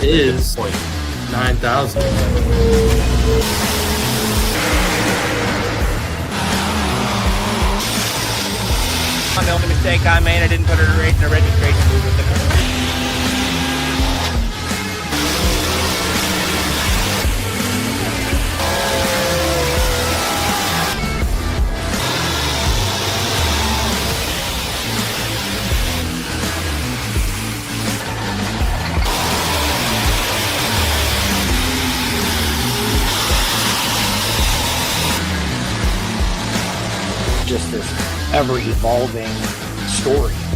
Is The only mistake I made, I didn't put her right in the registration booth with the car. Just this ever evolving story.